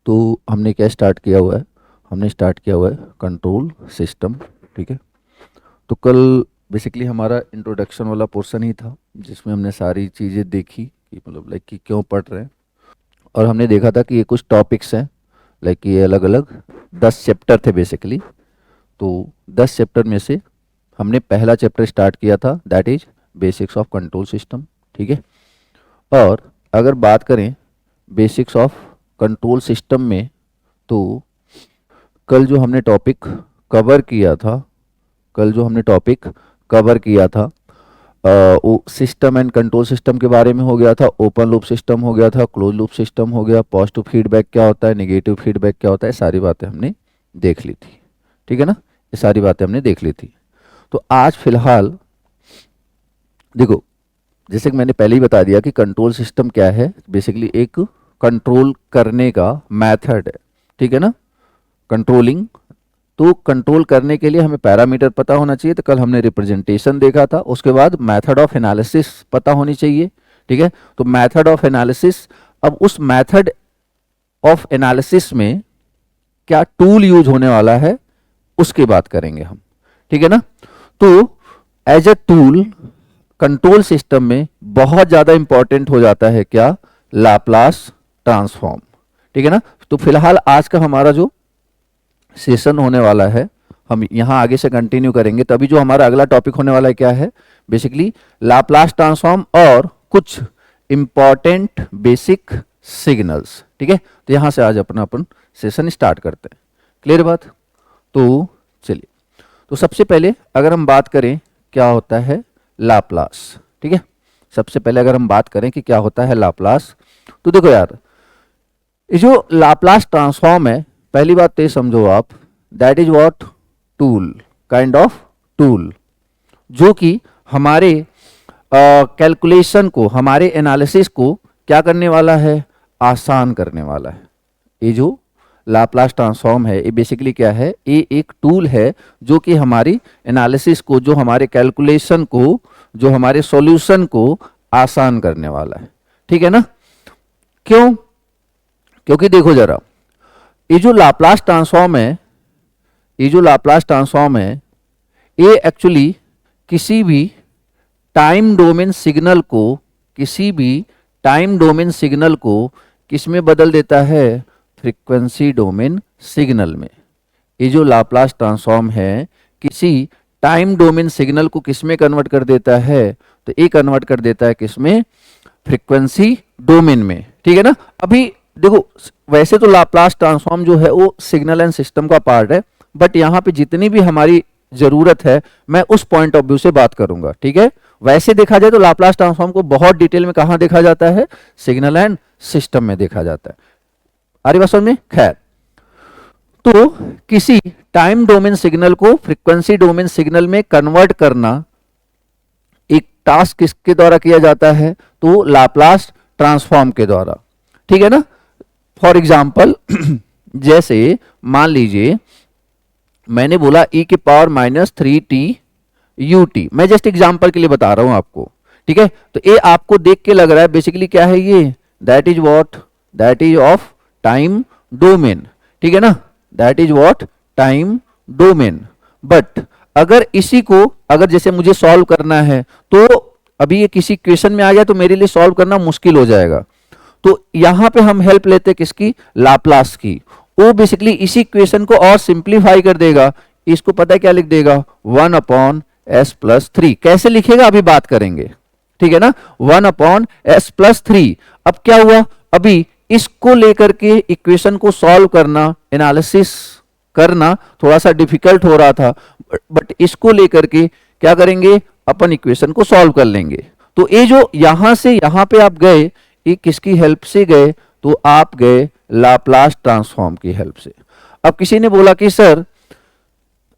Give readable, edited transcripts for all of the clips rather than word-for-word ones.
तो हमने क्या स्टार्ट किया हुआ है, हमने स्टार्ट किया हुआ है कंट्रोल सिस्टम। ठीक है, तो कल बेसिकली हमारा इंट्रोडक्शन वाला पोर्शन ही था जिसमें हमने सारी चीज़ें देखी कि मतलब लाइक कि क्यों पढ़ रहे हैं, और हमने देखा था कि ये कुछ टॉपिक्स हैं, लाइक ये अलग अलग 10 चैप्टर थे बेसिकली। तो 10 चैप्टर में से हमने पहला चैप्टर स्टार्ट किया था, that is basics of control system. ठीक है, और अगर बात करें बेसिक्स ऑफ कंट्रोल सिस्टम में, तो कल जो हमने टॉपिक कवर किया था, कल जो हमने टॉपिक कवर किया था वो सिस्टम एंड कंट्रोल सिस्टम के बारे में हो गया था। ओपन लूप सिस्टम हो गया था, क्लोज लूप सिस्टम हो गया, पॉजिटिव फीडबैक क्या होता है, नेगेटिव फीडबैक क्या होता है, सारी बातें हमने देख ली थी। ठीक है ना, ये सारी बातें हमने देख ली थी। तो आज फिलहाल देखो, जैसे कि मैंने पहले ही बता दिया कि कंट्रोल सिस्टम क्या है, बेसिकली एक कंट्रोल करने का मेथड है। ठीक है ना, कंट्रोलिंग। तो कंट्रोल करने के लिए हमें पैरामीटर पता होना चाहिए, तो कल हमने रिप्रेजेंटेशन देखा था। उसके बाद मेथड ऑफ एनालिसिस पता होनी चाहिए। ठीक है, तो मेथड ऑफ एनालिसिस, अब उस मेथड ऑफ एनालिसिस में क्या टूल यूज होने वाला है उसकी बात करेंगे हम। ठीक है ना, तो as a tool control system में बहुत ज्यादा इंपॉर्टेंट हो जाता है क्या, लाप्लास ट्रांसफॉर्म। ठीक है ना, तो फिलहाल आज का हमारा जो सेशन होने वाला है, हम यहाँ आगे से कंटिन्यू करेंगे। तभी जो हमारा अगला टॉपिक होने वाला है क्या है, बेसिकली लाप्लास ट्रांसफॉर्म और कुछ इंपॉर्टेंट बेसिक सिग्नल्स। ठीक है, तो यहाँ से आज अपना अपन सेशन स्टार्ट करते हैं। क्लियर बात? तो चलिए, तो सबसे पहले अगर हम बात करें क्या होता है लाप्लास। ठीक है, सबसे पहले अगर हम बात करें कि क्या होता है लाप्लास, तो देखो यार, ये जो लाप्लास ट्रांसफॉर्म है, पहली बात तो ये समझो आप, that is what, tool, kind of tool, जो कि हमारे कैलकुलेशन को, हमारे एनालिसिस को क्या करने वाला है, आसान करने वाला है। ये जो लाप्लास ट्रांसफॉर्म है, ये बेसिकली क्या है, ये एक टूल है जो कि हमारी एनालिसिस को, जो हमारे कैलकुलेशन को, जो हमारे सॉल्यूशन को आसान करने वाला है। ठीक है ना, क्यों? क्योंकि देखो जरा, ये जो लाप्लास ट्रांसफॉर्म है, ये जो लाप्लास ट्रांसफॉर्म है, ये एक्चुअली किसी भी टाइम डोमेन सिग्नल को, किसी भी टाइम डोमेन सिग्नल को किस में बदल देता है, फ्रीक्वेंसी डोमेन सिग्नल में। ये जो लाप्लास ट्रांसफॉर्म है किसी टाइम डोमेन सिग्नल को किस में कन्वर्ट कर देता है, तो ये कन्वर्ट कर देता है किस में, फ्रीक्वेंसी डोमेन में। ठीक है ना, अभी देखो, वैसे तो लाप्लास ट्रांसफॉर्म जो है वो सिग्नल एंड सिस्टम का पार्ट है, बट यहाँ पे जितनी भी हमारी जरूरत है मैं उस पॉइंट ऑफ व्यू से बात करूंगा। ठीक है, वैसे देखा जाए तो लाप्लास ट्रांसफॉर्म को बहुत डिटेल में कहां देखा जाता है, सिग्नल एंड सिस्टम में देखा जाता है। आ रही बात समझ में? खैर, तो किसी टाइम डोमेन सिग्नल को फ्रीक्वेंसी डोमेन सिग्नल में कन्वर्ट करना एक टास्क किसके द्वारा किया जाता है, तो लाप्लास ट्रांसफॉर्म के द्वारा। ठीक है ना, फॉर एग्जाम्पल जैसे मान लीजिए मैंने बोला e की पावर -3t ut, मैं जस्ट एग्जाम्पल के लिए बता रहा हूं आपको। ठीक है, तो ये आपको देख के लग रहा है बेसिकली क्या है ये, that is what, that is of time domain. ठीक है ना, that is what, time domain. But अगर इसी को, अगर जैसे मुझे सॉल्व करना है, तो अभी ये किसी क्वेश्चन में आ गया तो मेरे लिए सॉल्व करना मुश्किल हो जाएगा। तो यहां पे हम हेल्प लेते हैं किसकी, लाप्लास की। वो बेसिकली इसी इक्वेशन को और सिंप्लीफाई कर देगा। इसको पता है क्या लिख देगा, 1/s+3। कैसे लिखेगा अभी बात करेंगे। ठीक है ना, 1/s+3। अब क्या हुआ, अभी इसको लेकर के इक्वेशन को सॉल्व करना, एनालिसिस करना थोड़ा सा डिफिकल्ट हो रहा था, बट इसको लेकर के क्या करेंगे, अपन इक्वेशन को सॉल्व कर लेंगे। तो ये जो यहां से यहां पे आप गए, ये किसकी हेल्प से गए, तो आप गए लाप्लास ट्रांसफॉर्म की हेल्प से। अब किसी ने बोला कि सर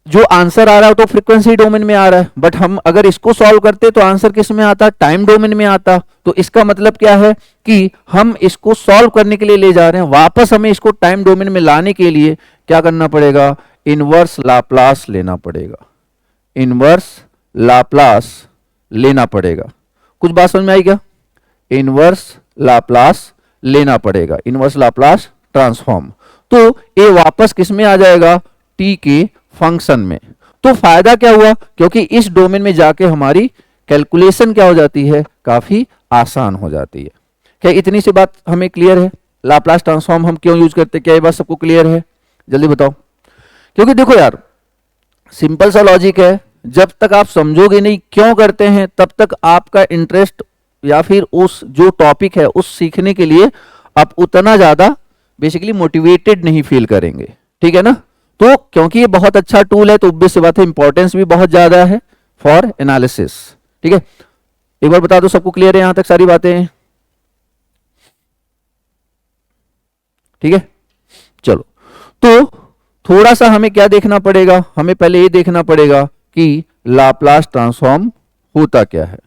जो आंसर आ रहा है तो फ्रीक्वेंसी डोमेन में आ रहा है, बट हम अगर इसको सॉल्व करते तो आंसर किस में आता, टाइम डोमेन में आता। तो इसका मतलब क्या है कि हम इसको सॉल्व करने के लिए ले जा रहे हैं, वापस हमें इसको टाइम डोमेन में लाने के लिए क्या करना पड़ेगा, इनवर्स लाप्लास लेना पड़ेगा, इनवर्स लाप्लास लेना पड़ेगा। कुछ बात समझ में आई क्या, इनवर्स लाप्लास लेना पड़ेगा। इनवर्स लाप्लास ट्रांसफॉर्म, तो ये वापस किस में आ जाएगा, टी के फंक्शन में। तो फायदा क्या हुआ, क्योंकि इस डोमेन में जाके हमारी कैलकुलेशन क्या हो जाती है, काफी आसान हो जाती है। क्या इतनी सी बात हमें क्लियर है? लाप्लास ट्रांसफॉर्म हम क्यों यूज करते हैं, क्या ये बात सबको क्लियर है? जल्दी बताओ। क्योंकि देखो यार, सिंपल सा लॉजिक है, जब तक आप समझोगे नहीं क्यों करते हैं, तब तक आपका इंटरेस्ट या फिर उस जो टॉपिक है उस सीखने के लिए आप उतना ज्यादा बेसिकली मोटिवेटेड नहीं फील करेंगे, ठीक है ना। तो क्योंकि ये बहुत अच्छा टूल है तो ऑब्वियस सी बात है, इंपॉर्टेंस भी बहुत ज्यादा है फॉर एनालिसिस, ठीक है। एक बार बता दो सबको क्लियर है यहां तक सारी बातें, ठीक है। चलो, तो थोड़ा सा हमें क्या देखना पड़ेगा, हमें पहले ये देखना पड़ेगा कि लाप्लास ट्रांसफॉर्म होता क्या है,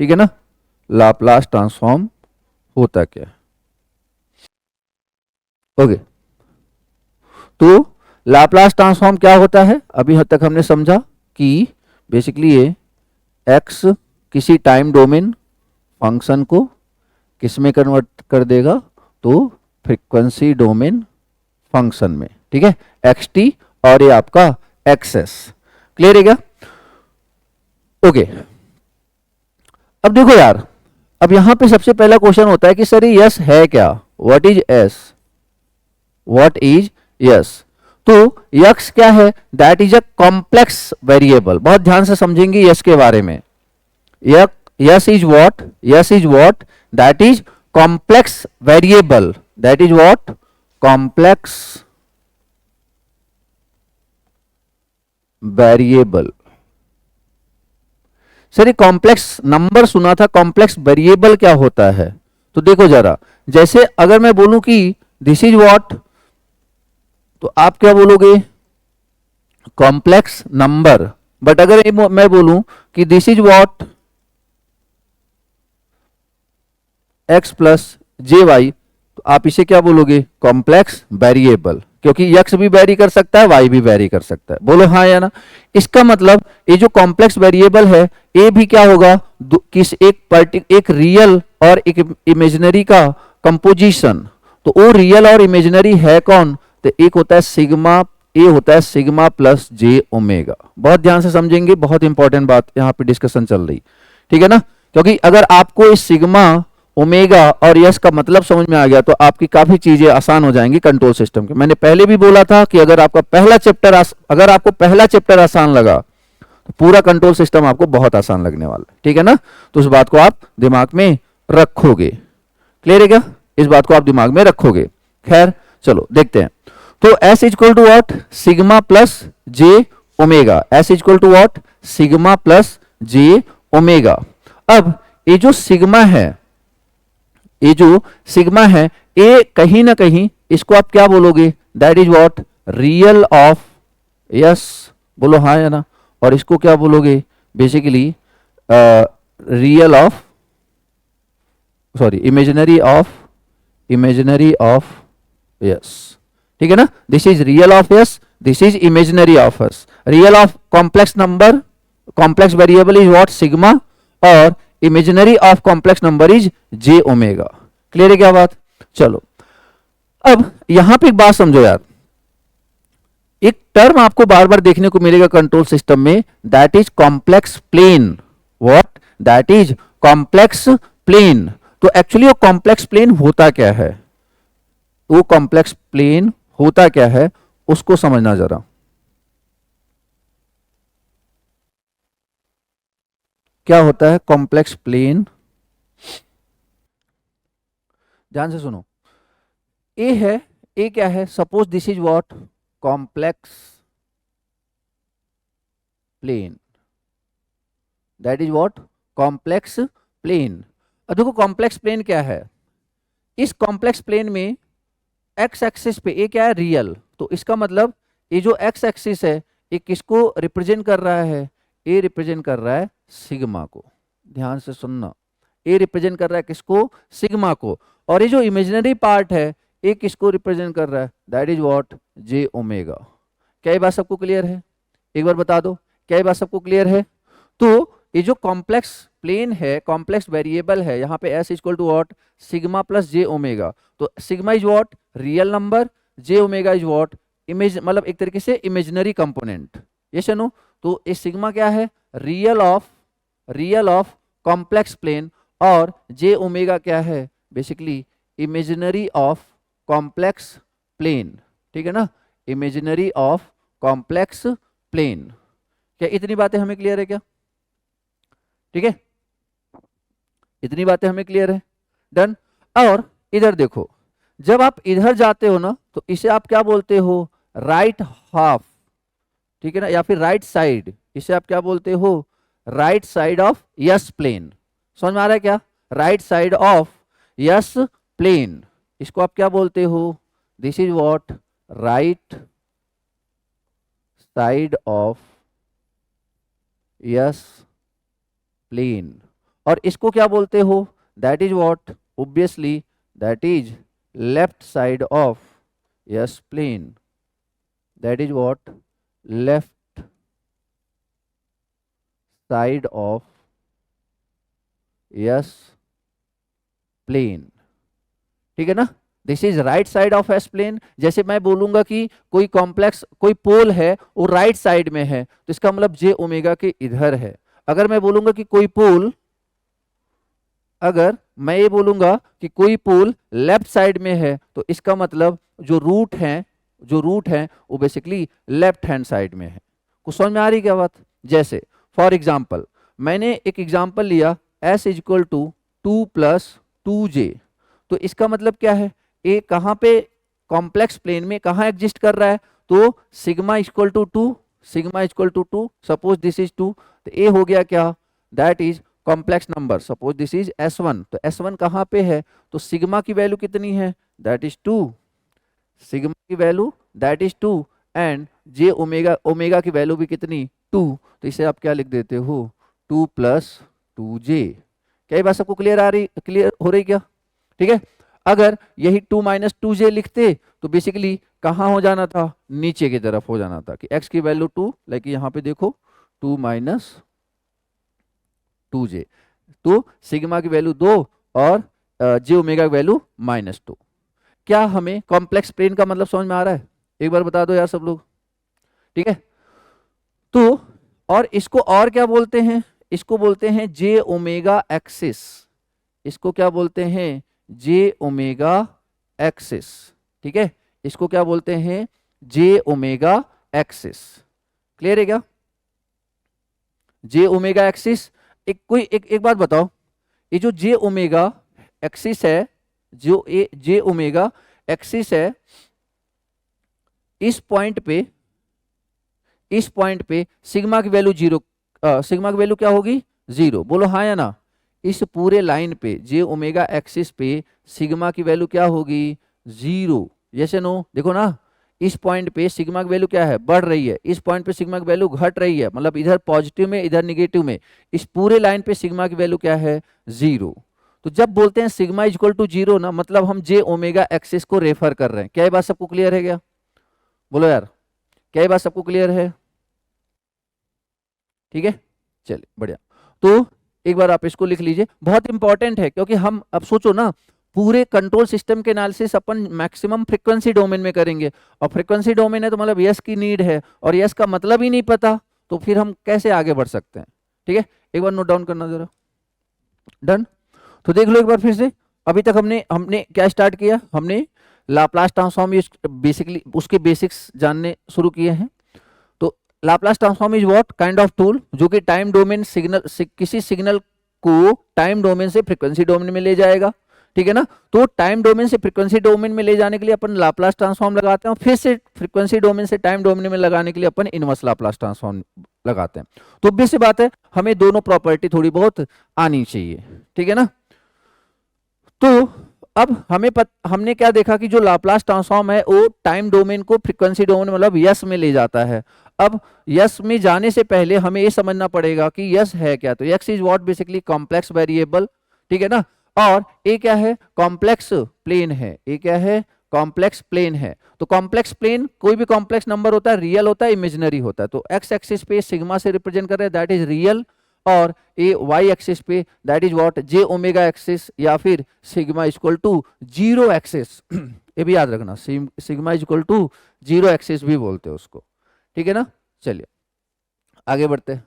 ठीक है ना। लाप्लास ट्रांसफॉर्म होता क्या है, ओके। तो लाप्लास ट्रांसफॉर्म क्या होता है, अभी हद तक हमने समझा कि बेसिकली ये एक्स किसी टाइम डोमेन फंक्शन को किस में कन्वर्ट कर देगा, तो फ्रीक्वेंसी डोमेन फंक्शन में, ठीक है, एक्स टी और ये आपका एक्स एस। क्लियर है क्या? ओके। अब देखो यार, अब यहां पे सबसे पहला क्वेश्चन होता है कि सर ये यस है क्या, what is S, what is yes. तो यक्स क्या है, that is a complex variable. बहुत ध्यान से समझेंगे यस के बारे में। Yes is what, yes is what, that is complex variable, that is what, complex variable. Sir ये कॉम्प्लेक्स नंबर सुना था, कॉम्प्लेक्स वेरिएबल क्या होता है? तो देखो जरा, जैसे अगर मैं बोलूं कि दिस इज व्हाट, तो आप क्या बोलोगे, कॉम्प्लेक्स नंबर। बट अगर मैं बोलूं कि this is what x plus j y, तो आप इसे क्या बोलोगे, कॉम्प्लेक्स वेरिएबल, क्योंकि यक्स भी वेरी कर सकता है, वाई भी वेरी कर सकता है। बोलो हाँ या ना। इसका मतलब ये जो कॉम्प्लेक्स वेरिएबल है, ये भी क्या होगा, किस एक रियल और एक इमेजिनरी का कंपोजिशन। तो वो रियल और इमेजिनरी है कौन, तो एक होता है सिग्मा, ये होता है सिग्मा प्लस जे ओमेगा। बहुत ध्यान से समझेंगे, बहुत इंपॉर्टेंट बात यहाँ पे डिस्कशन चल रही, ठीक है ना। क्योंकि अगर आपको इस सिग्मा, ओमेगा और यस का मतलब समझ में आ गया तो आपकी काफी चीजें आसान हो जाएंगी कंट्रोल सिस्टम के। मैंने पहले भी बोला था कि अगर आपको पहला चैप्टर आसान लगा तो पूरा कंट्रोल सिस्टम आपको बहुत आसान लगने वाला है, ठीक है ना। तो उस बात को आप दिमाग में रखोगे। क्लियर है क्या? इस बात को आप दिमाग में रखोगे। खैर चलो देखते हैं। तो s equal to what, sigma plus j omega. S equal to what, sigma plus j omega. अब ये जो सिग्मा है, ये जो सिग्मा है, ये कहीं ना कहीं इसको आप क्या बोलोगे, that is what, real of s. बोलो हाँ या ना। और इसको क्या बोलोगे, basically real of, sorry imaginary of s, ठीक है ना। This is real of s, this is imaginary of s. Real of complex number, complex variable is what, sigma, और imaginary of complex number is j omega. Clear है क्या बात? चलो, अब यहां पे एक बात समझो यार, एक टर्म आपको बार बार देखने को मिलेगा कंट्रोल सिस्टम में, that is complex plane. What, that is complex plane. तो एक्चुअली वो कॉम्प्लेक्स प्लेन होता क्या है, वो कॉम्प्लेक्स प्लेन होता क्या है उसको समझना जरा। क्या होता है कॉम्प्लेक्स प्लेन, ध्यान से सुनो। ए है, ए क्या है, suppose this is what, complex plane, that is what, complex plane. अब देखो कॉम्प्लेक्स प्लेन क्या है, इस कॉम्प्लेक्स प्लेन में एक्स एक्सिस पे ये क्या है, रियल। तो इसका मतलब ये जो एक्स एक्सिस है ये किसको रिप्रेजेंट कर रहा है, ये रिप्रेजेंट कर रहा है सिग्मा को। ध्यान से सुनना, ये रिप्रेजेंट कर रहा है किसको, सिग्मा को। और ये जो इमेजिनरी पार्ट है ये किसको रिप्रेजेंट कर रहा है, that is what, J omega. क्या ये बात सबको क्लियर है? एक बार बता दो, क्या ये बात सबको क्लियर है? तो ये जो कॉम्प्लेक्स प्लेन है, कॉम्प्लेक्स वेरिएबल है, यहाँ पे s equal to what, sigma plus j omega. तो sigma is what, real number, j omega is what, image, मतलब एक तरीके से इमेजिनरी कंपोनेंट। यस या नो? तो ये सिग्मा क्या है, रियल ऑफ कॉम्प्लेक्स प्लेन, और जे ओमेगा क्या है, basically imaginary of complex plane. ठीक है ना, इमेजिनरी ऑफ कॉम्प्लेक्स प्लेन। क्या इतनी बातें हमें क्लियर है क्या? ठीक है, इतनी बातें हमें क्लियर है, डन। और इधर देखो, जब आप इधर जाते हो ना, तो इसे आप क्या बोलते हो, राइट हाफ। ठीक है ना, या फिर राइट साइड, इसे आप क्या बोलते हो, right side of s plane. समझ में आ रहा है क्या? Right side of s plane, इसको आप क्या बोलते हो, this is what, right side of s plane. और इसको क्या बोलते हो, that is what, obviously that is left side of s plane, that is what, left side of s plane. ठीक है ना, this is right side of s plane. जैसे मैं बोलूंगा कि कोई कॉम्प्लेक्स, कोई पोल है वो राइट साइड में है, तो इसका मतलब जे ओमेगा के इधर है। अगर मैं बोलूंगा कि कोई पोल, अगर मैं ये बोलूंगा कि कोई पोल लेफ्ट साइड में है, तो इसका मतलब जो रूट है वो बेसिकली लेफ्ट हैंड साइड में है। कुछ समझ में आ रही क्या बात? जैसे फॉर एग्जाम्पल, मैंने एक एग्जाम्पल लिया, S equal to 2 plus 2j। तो इसका मतलब क्या है, ए कहाँ पे कॉम्प्लेक्स प्लेन में कहाँ एग्जिस्ट कर रहा है, तो sigma equal to 2, sigma equal to 2, suppose this is 2, तो ए हो गया क्या, that is complex number, suppose this is S1, तो S1 कहाँ पे है, तो सिग्मा की वैल्यू कितनी है, दैट इज 2, सिग्मा की value that is 2, and J omega की वैल्यू भी कितनी, 2। तो इसे आप क्या लिख देते हो, 2 प्लस 2j। क्या ये बात सबको क्लियर हो रही क्या? ठीक है, अगर यही 2 माइनस 2j लिखते तो बेसिकली कहाँ हो जाना था, नीचे की तरफ हो जाना था, कि x की वैल्यू 2, लाइक यहाँ पे देखो 2 माइनस 2j, तो सिग्मा की वैल्यू 2 और जे ओमेगा की वैल्यू -2। क्या हमें कॉम्प्लेक्स प्लेन का मतलब समझ में आ रहा है? एक बार बता दो यार सब लोग। ठीक है, तो और इसको और क्या बोलते हैं, इसको बोलते हैं जे ओमेगा एक्सिस। इसको क्या बोलते हैं, जे ओमेगा एक्सिस। ठीक है, इसको क्या बोलते हैं, जे ओमेगा एक्सिस। क्लियर है क्या? जे ओमेगा एक्सिस। एक बात बताओ, ये जो जे ओमेगा एक्सिस है, जो ये जे ओमेगा एक्सिस है, इस पॉइंट पे सिग्मा की वैल्यू 0, सिग्मा की वैल्यू क्या होगी, 0। बोलो हाँ या ना? इस पूरे लाइन पे जे ओमेगा एक्सिस पे सिग्मा की वैल्यू क्या होगी, 0। यस या नो? देखो ना, इस पॉइंट पे सिग्मा की वैल्यू क्या है, बढ़ रही है, इस पॉइंट पे सिग्मा की वैल्यू घट रही है, मतलब इधर पॉजिटिव में इधर निगेटिव में, इस पूरे लाइन पे सिग्मा की वैल्यू क्या है, 0। तो जब बोलते हैं सिग्मा इक्वल टू 0 ना, मतलब हम जे ओमेगा एक्सिस को रेफर कर रहे हैं। क्या ये बात सबको क्लियर है क्या? बोलो यार, क्या ये बात सबको क्लियर है? ठीक है, चलिए बढ़िया। तो एक बार आप इसको लिख लीजिए, बहुत इंपॉर्टेंट है, क्योंकि हम अब सोचो ना, पूरे कंट्रोल सिस्टम के एनालिसिस अपन मैक्सिमम फ्रीक्वेंसी डोमेन में करेंगे, और फ्रीक्वेंसी डोमेन है तो मतलब यस की नीड है, और यस का मतलब ही नहीं पता, तो फिर हम कैसे आगे बढ़ सकते हैं? ठीक है, एक बार नोट डाउन करना जरा, डन। तो देख लो एक बार फिर से, अभी तक हमने क्या स्टार्ट किया, हमने लाप्लास ट्रांसफॉर्म बेसिकली उसके बेसिक्स जानने शुरू किए हैं। तो Laplace transform is what, kind of tool जो कि टाइम डोमेन किसी सिग्नल को टाइम डोमेन से फ्रीक्वेंसी डोमेन में ले जाएगा। ठीक है ना, तो टाइम डोमेन से फ्रीक्वेंसी डोमेन में ले जाने के लिए अपन लाप्लास ट्रांसफॉर्म लगाते हैं, और फिर से फ्रीक्वेंसी डोमेन से टाइम डोमेन में लगाने के लिए अपन इनवर्स लाप्लास ट्रांसफॉर्म लगाते हैं। तो ऑब्वियस सी बात है, हमें दोनों प्रॉपर्टी थोड़ी बहुत आनी चाहिए। ठीक है ना, तो अब हमने क्या देखा कि जो लाप्लास ट्रांसफॉर्म है वो टाइम डोमेन को फ्रीक्वेंसी डोमेन मतलब यस में ले जाता है। अब यस में जाने से पहले हमें ये समझना पड़ेगा कि यस है क्या, तो yes is what, basically complex variable. ठीक है ना, और ये क्या है, कॉम्प्लेक्स प्लेन है। ये क्या है, कॉम्प्लेक्स प्लेन है। तो कॉम्प्लेक्स प्लेन, कोई भी कॉम्प्लेक्स नंबर होता है, रियल होता है, इमेजिनरी होता है। तो एक्स एक्सिस पे सिग्मा से रिप्रेजेंट कर रहे हैं, दैट इज रियल, और ए वाई एक्सिस पे that is what J omega axis या फिर sigma equal to zero axis ये भी याद रखना, sigma equal to zero axis भी बोलते हैं उसको, ठीक है ना। चलिए आगे बढ़ते हैं।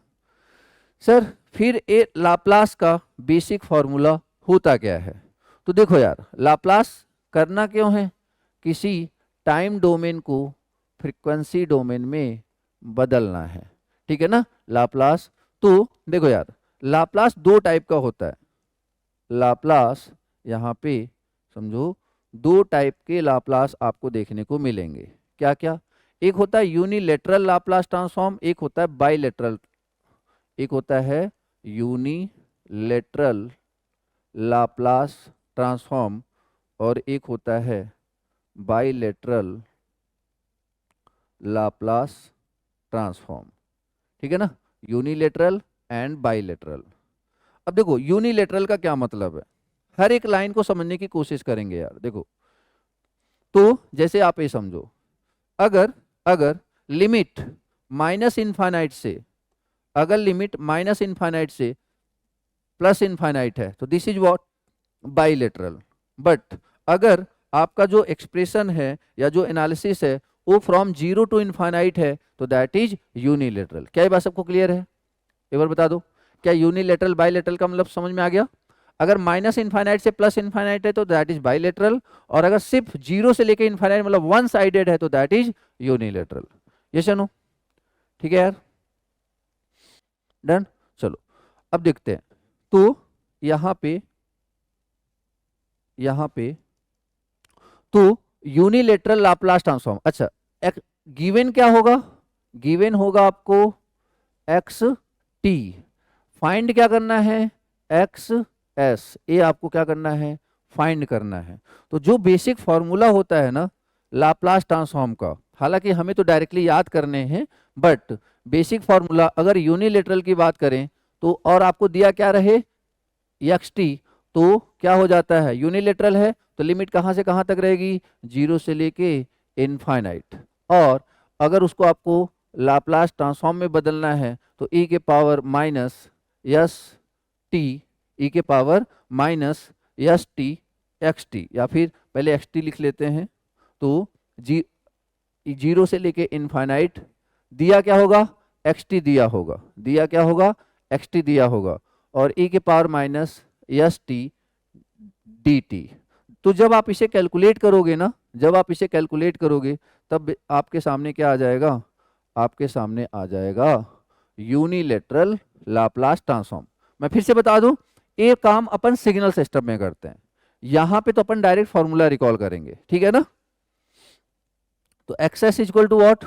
सर फिर ए लाप्लास का बेसिक फॉर्मूला होता क्या है? तो देखो यार, लाप्लास करना क्यों है? किसी टाइम डोमेन को फ्रीक्वेंसी डोमेन में बदलना है, ठीक है ना। लाप्लास, तो देखो यार, लाप्लास दो टाइप का होता है। लाप्लास यहाँ पे समझो दो टाइप के लाप्लास आपको देखने को मिलेंगे। क्या क्या? एक होता है यूनिलेटरल लाप्लास ट्रांसफॉर्म, एक होता है बाइलेटरल। एक होता है यूनिलेटरल लाप्लास ट्रांसफॉर्म और एक होता है बाइलेटरल लाप्लास ट्रांसफॉर्म, ठीक है ना। Unilateral and bilateral. अब देखो यूनिलेटरल का क्या मतलब है, हर एक लाइन को समझने की कोशिश करेंगे यार। देखो तो जैसे आप ये समझो, अगर अगर लिमिट माइनस इनफाइनाइट से, अगर लिमिट माइनस इनफाइनाइट से प्लस इनफाइनाइट है तो this is what bilateral. But अगर आपका जो एक्सप्रेशन है या जो एनालिसिस है वो फ्रॉम जीरो टू इनफाइनाइट है तो दैट इज यूनिलेटरल। क्या ये बात सबको क्लियर है? एक बार बता दो, क्या यूनिलेटरल बाइलेटरल का मतलब समझ में आ गया? अगर माइनस इनफाइनाइट से प्लस इनफाइनाइट है तो दैट इज बाइलेटरल, और अगर सिर्फ जीरो से लेकर इनफाइनाइट मतलब वन साइडेड है तो दैट इज यूनिलेटरल। यस या नो? ठीक है यार, डन। चलो अब देखते हैं। तो यहाँ पे तो यूनिलेटरल लाप्लास ट्रांसफॉर्म, अच्छा एक गिवन क्या होगा? गिवन होगा आपको एक्स टी, फाइंड क्या करना है? एक्स एस, ये आपको क्या करना है? फाइंड करना है। तो जो बेसिक फॉर्मूला होता है ना लाप्लास ट्रांसफॉर्म का, हालांकि हमें तो डायरेक्टली याद करने हैं, बट बेसिक फॉर्मूला अगर यूनिलेटरल की बात करें तो, और आपको दिया क्या रहे एक्स टी, तो क्या हो जाता है? यूनिलेटरल है तो लिमिट कहाँ से कहाँ तक रहेगी? जीरो से लेके इनफाइनाइट। और अगर उसको आपको लाप्लास ट्रांसफॉर्म में बदलना है तो e के power minus yes T, e के power minus yes T x T, या फिर पहले एक्स टी लिख लेते हैं। तो जीरो से लेके इनफाइनाइट दिया क्या होगा? एक्स टी दिया होगा, दिया क्या होगा? एक्स टी दिया होगा, और e के power minus yes T d T. तो जब आप इसे कैलकुलेट करोगे ना, जब आप इसे कैलकुलेट करोगे तब आपके सामने क्या आ जाएगा? आपके सामने आ जाएगा यूनिलेटरल लाप्लास ट्रांसफॉर्म। मैं फिर से बता दूं, ये काम अपन सिग्नल सिस्टम में करते हैं, यहां पे तो अपन डायरेक्ट फॉर्मूला रिकॉल करेंगे, ठीक है ना। तो x s equal to what,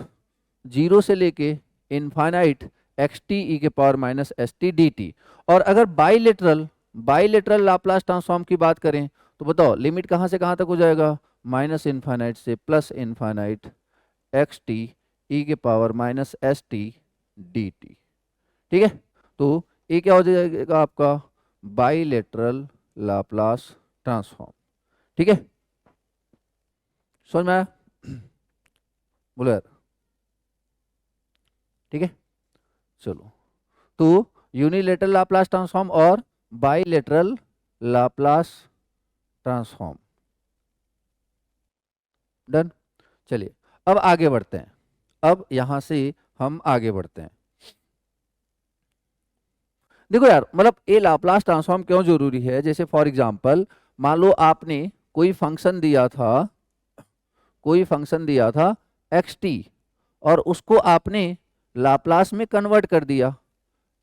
zero से लेके इनफाइनाइट एक्स टी ई के power minus s t d t. और अगर बाइलेटरल लाप्लास ट्रांसफॉर्म की बात करें तो बताओ लिमिट कहाँ से कहाँ तक हो जाएगा? माइनस इनफाइनाइट से plus infinite x t e के power minus s t d t, ठीक है। तो ये क्या हो जाएगा आपका? बाइलेटरल लाप्लास ट्रांसफॉर्म, ठीक है। समझ में आया? बोलो यार, ठीक है। चलो, तो यूनिलेटरल लाप्लास ट्रांसफॉर्म और बाइलेटरल लाप्लास ट्रांसफॉर्म, डन। चलिए अब आगे बढ़ते हैं, अब यहां से हम आगे बढ़ते हैं। देखो यार, मतलब ये लाप्लास ट्रांसफॉर्म क्यों जरूरी है? जैसे फॉर एग्जांपल मान लो आपने कोई फंक्शन दिया था, कोई फंक्शन दिया था एक्स टी, और उसको आपने लाप्लास में कन्वर्ट कर दिया,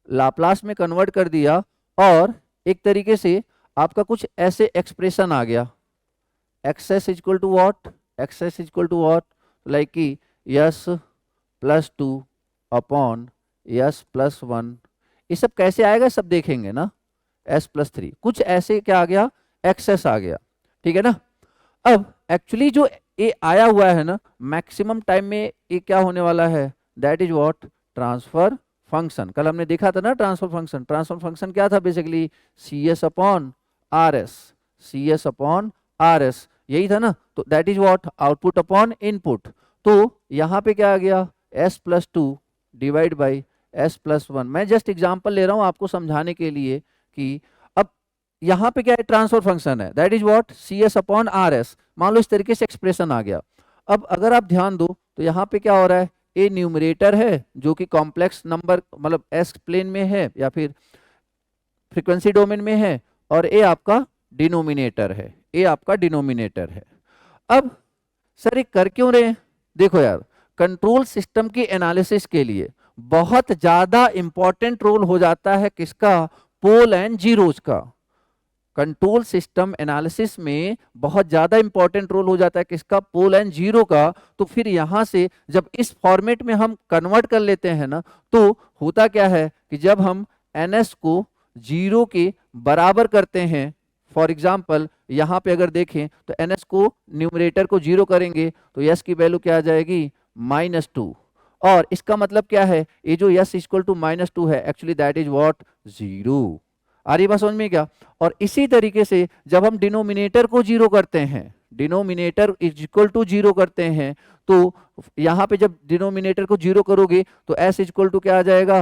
लाप्लास में कन्वर्ट कर दिया, और एक तरीके से आपका कुछ ऐसे एक्सप्रेशन आ गया, x s equal to what, x s equal to what, like कि s plus two upon s plus one. ये सब कैसे आएगा सब देखेंगे ना, एस प्लस थ्री, कुछ ऐसे क्या आ गया? एक्स एस आ गया, ठीक है ना। अब एक्चुअली जो ये आया हुआ है ना, मैक्सिमम टाइम में ये क्या होने वाला है? That is what transfer function. कल हमने देखा था ना ट्रांसफर फंक्शन, ट्रांसफर फंक्शन क्या था basically? C s upon r s, c s upon r s, यही था ना। तो that is what output upon input. तो यहाँ पे क्या आ गया? S plus two divide by s+1। मैं जस्ट एग्जांपल ले रहा हूं आपको समझाने के लिए कि अब यहाँ पे क्या है, ट्रांसफर फंक्शन है, दैट इज व्हाट CS/RS। मान लो इस तरीके से एक्सप्रेशन आ गया। अब अगर आप ध्यान दो तो यहाँ पे क्या हो रहा है, ए न्यूमरेटर है जो कि कॉम्प्लेक्स नंबर मतलब एस प्लेन में है या फिर फ्रीक्वेंसी डोमेन में है, और ए आपका डिनोमिनेटर है, ए आपका डिनोमिनेटर है। अब सर ये कर क्यों रहे हैं, देखो यार, कंट्रोल सिस्टम की एनालिसिस के लिए बहुत ज्यादा इंपॉर्टेंट रोल हो जाता है किसका, पोल एंड जीरोज का। कंट्रोल सिस्टम एनालिसिस में बहुत ज्यादा इंपॉर्टेंट रोल हो जाता है किसका, पोल एंड जीरो का। तो फिर यहां से जब इस फॉर्मेट में हम कन्वर्ट कर लेते हैं ना, तो होता क्या है कि जब हम ns को जीरो के बराबर करते हैं, फॉर एग्जाम्पल यहां पे अगर देखें तो ns को न्यूमरेटर को जीरो करेंगे तो s की वैल्यू क्या आ जाएगी, -2। और इसका मतलब क्या है, ये जो s इक्वल टू -2 है, एक्चुअली दैट इज व्हाट, 0। आ रही बात समझ में क्या। और इसी तरीके से जब हम डिनोमिनेटर को जीरो करते हैं, denominator is equal to zero करते हैं, तो यहां पे जब डिनोमिनेटर को जीरो करोगे तो s इक्वल टू क्या आ जाएगा,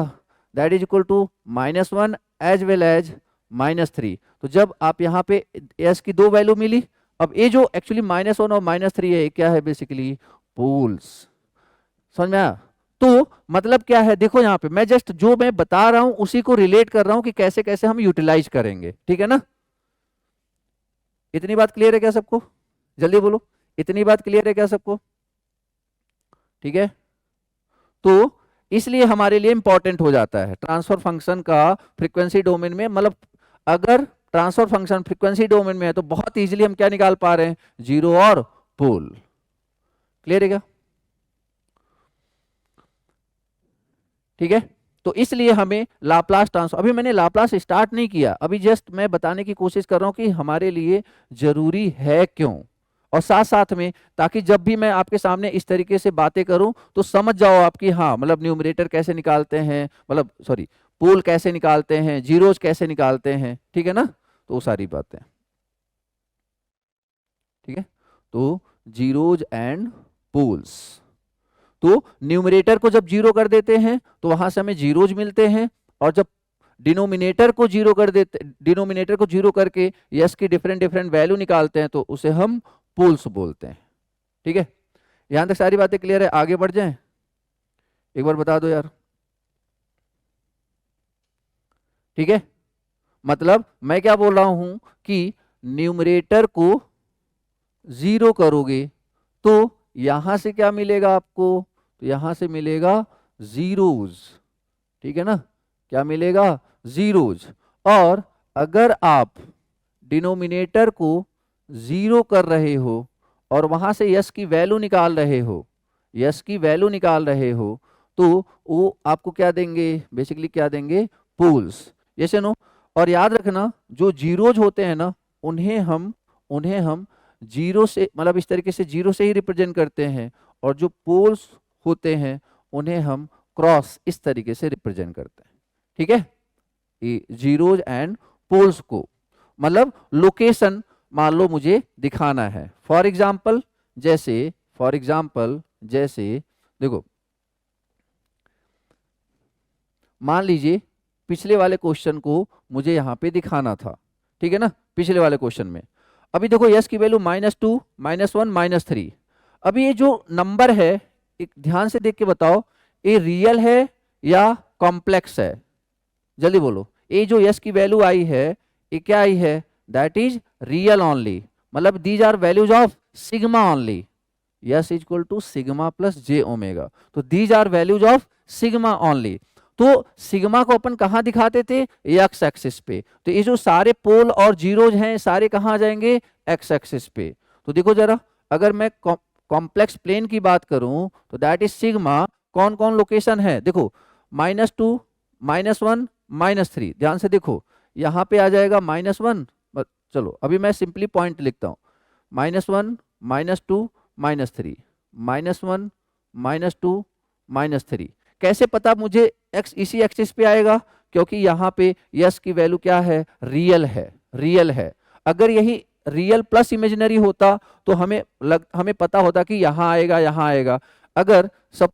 that is equal to -1 as well as -3। तो जब आप यहाँ पे s की दो वैल्यू मिली, अब ये जो एक्चुअली -1 और -3 है, क्या है बेसिकली पोल्स। समझ में आया। तो मतलब क्या है, देखो यहाँ पे मैं जस्ट जो मैं बता रहा हूं उसी को रिलेट कर रहा हूं कि कैसे कैसे हम यूटिलाइज करेंगे, ठीक है ना। इतनी बात क्लियर है क्या सबको, जल्दी बोलो, इतनी बात क्लियर है क्या सबको, ठीक है। तो इसलिए हमारे लिए इंपॉर्टेंट हो जाता है ट्रांसफर फंक्शन का फ्रीक्वेंसी डोमेन में। मतलब अगर ट्रांसफर फंक्शन फ्रीक्वेंसी डोमेन में है तो बहुत इजीली हम क्या निकाल पा रहे हैं, जीरो और पोल। क्लियर है क्या, ठीक है। तो इसलिए हमें लाप्लास ट्रांसफॉर्म, अभी मैंने लाप्लास स्टार्ट नहीं किया, अभी जस्ट मैं बताने की कोशिश कर रहा हूं कि हमारे लिए जरूरी है क्यों, और साथ साथ में ताकि जब भी मैं आपके सामने इस तरीके से बातें करूं तो समझ जाओ आपकी, हाँ मतलब न्यूमरेटर कैसे निकालते हैं, मतलब सॉरी पोल कैसे निकालते हैं, जीरोज कैसे निकालते हैं, ठीक है ना। तो वो सारी बातें, ठीक है। तो जीरोज एंड पोल्स, तो न्यूमरेटर को जब जीरो कर देते हैं तो वहां से हमें जीरोज मिलते हैं, और जब डिनोमिनेटर को जीरो कर देते, डिनोमिनेटर को जीरो करके यस की डिफरेंट डिफरेंट वैल्यू निकालते हैं तो उसे हम पोल्स बोलते हैं, ठीक है। यहां तक सारी बातें क्लियर है, आगे बढ़ जाएं, एक बार बता दो यार, ठीक है। मतलब मैं क्या बोल रहा हूं कि न्यूमरेटर को जीरो करोगे तो यहां से क्या मिलेगा आपको, तो यहां से मिलेगा जीरोज, ठीक है ना, क्या मिलेगा, जीरोज। और अगर आप डिनोमिनेटर को जीरो कर रहे हो और वहां से यस की वैल्यू निकाल रहे हो, यस की वैल्यू निकाल रहे हो, तो वो आपको क्या देंगे, बेसिकली क्या देंगे, पोल्स, यस नो। और याद रखना जो जीरोज होते हैं ना, उन्हें हम जीरो से मतलब इस तरीके से जीरो से ही रिप्रेजेंट करते हैं, और जो पोल्स होते हैं उन्हें हम क्रॉस इस तरीके से रिप्रेजेंट करते हैं, ठीक है। ये जीरोज एंड पोल्स को मतलब लोकेशन मान लो मुझे दिखाना है, फॉर एग्जाम्पल जैसे देखो, मान लीजिए पिछले वाले क्वेश्चन को मुझे यहां पे दिखाना था, ठीक है ना, पिछले वाले क्वेश्चन में। अभी देखो यस की वैल्यू -2 -1 -3। अभी ये जो नंबर है, एक ध्यान से देख के बताओ, ये रियल है या कॉम्प्लेक्स है, जल्दी बोलो। ये जो यस की वैल्यू आई है, ये क्या आई है, दैट इज रियल ओनली, मतलब these are values of sigma only, s equal to sigma plus j omega, तो these are values of sigma only. तो सिग्मा को अपन कहां दिखाते थे, एक्स एक्सिस पे, तो ये जो सारे पोल और जीरोज हैं सारे कहां आ जाएंगे, एक्स एक्सिस पे। तो देखो जरा, अगर मैं कॉम्प्लेक्स प्लेन की बात करूं तो दैट इज सिग्मा, कौन कौन लोकेशन है, देखो -2 -1 -3, ध्यान से देखो, यहां पे आ जाएगा -1, चलो अभी मैं सिंपली पॉइंट लिखता हूं, -1 -2 -3 -1 -2 -3। कैसे पता मुझे x इसी एक्सिस पे आएगा, क्योंकि यहाँ पे यस की वैल्यू क्या है, रियल है। अगर यही रियल प्लस इमेजिनरी होता तो हमें पता होता कि यहाँ आएगा। अगर सब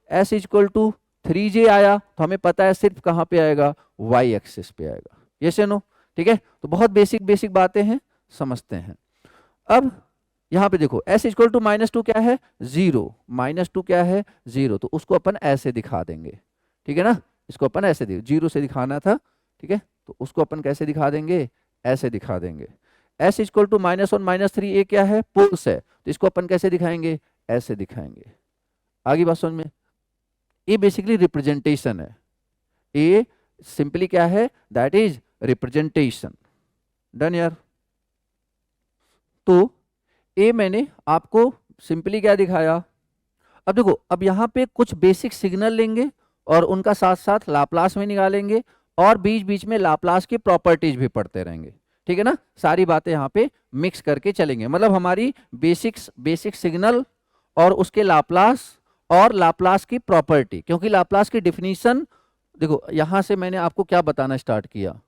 s इक्वल टू 3j आया तो हमें पता है सिर्फ कहाँ पे आएगा, वाई एक्सिस पे आएगा। यस या नो? ठीक है, तो बहुत बेसिक बेसिक बातें हैं, समझते हैं। अब यहाँ पे देखो s इक्वल टू -2 क्या है, 0, -2 क्या है, 0, तो उसको अपन ऐसे दिखा देंगे। ठीक है ना, इसको अपन ऐसे 0 से दिखाना था। ठीक है, तो उसको अपन कैसे दिखा देंगे, ऐसे दिखा देंगे। s इक्वल टू -1 -3 ये क्या है, पोल्स है, तो इसको अपन कैसे दिखाएंगे, ऐसे दिखाएंगे। आगे बात समझ में? ये बेसिकली रिप्रेजेंटेशन है, ये सिंपली क्या है, दैट इज रिप्रेजेंटेशन। डन यार? तो ये मैंने आपको सिंपली क्या दिखाया। अब देखो, अब यहाँ पे कुछ बेसिक सिग्नल लेंगे और उनका साथ साथ लाप्लास में निकालेंगे और बीच बीच में लाप्लास की प्रॉपर्टीज भी पढ़ते रहेंगे। ठीक है ना, सारी बातें यहाँ पे मिक्स करके चलेंगे। मतलब हमारी बेसिक सिग्नल और उसके लाप्लास और लाप्लास की प्रॉपर्टी, क्योंकि लाप्लास की डिफिनीशन देखो, यहाँ से मैंने आपको क्या बताना स्टार्ट किया,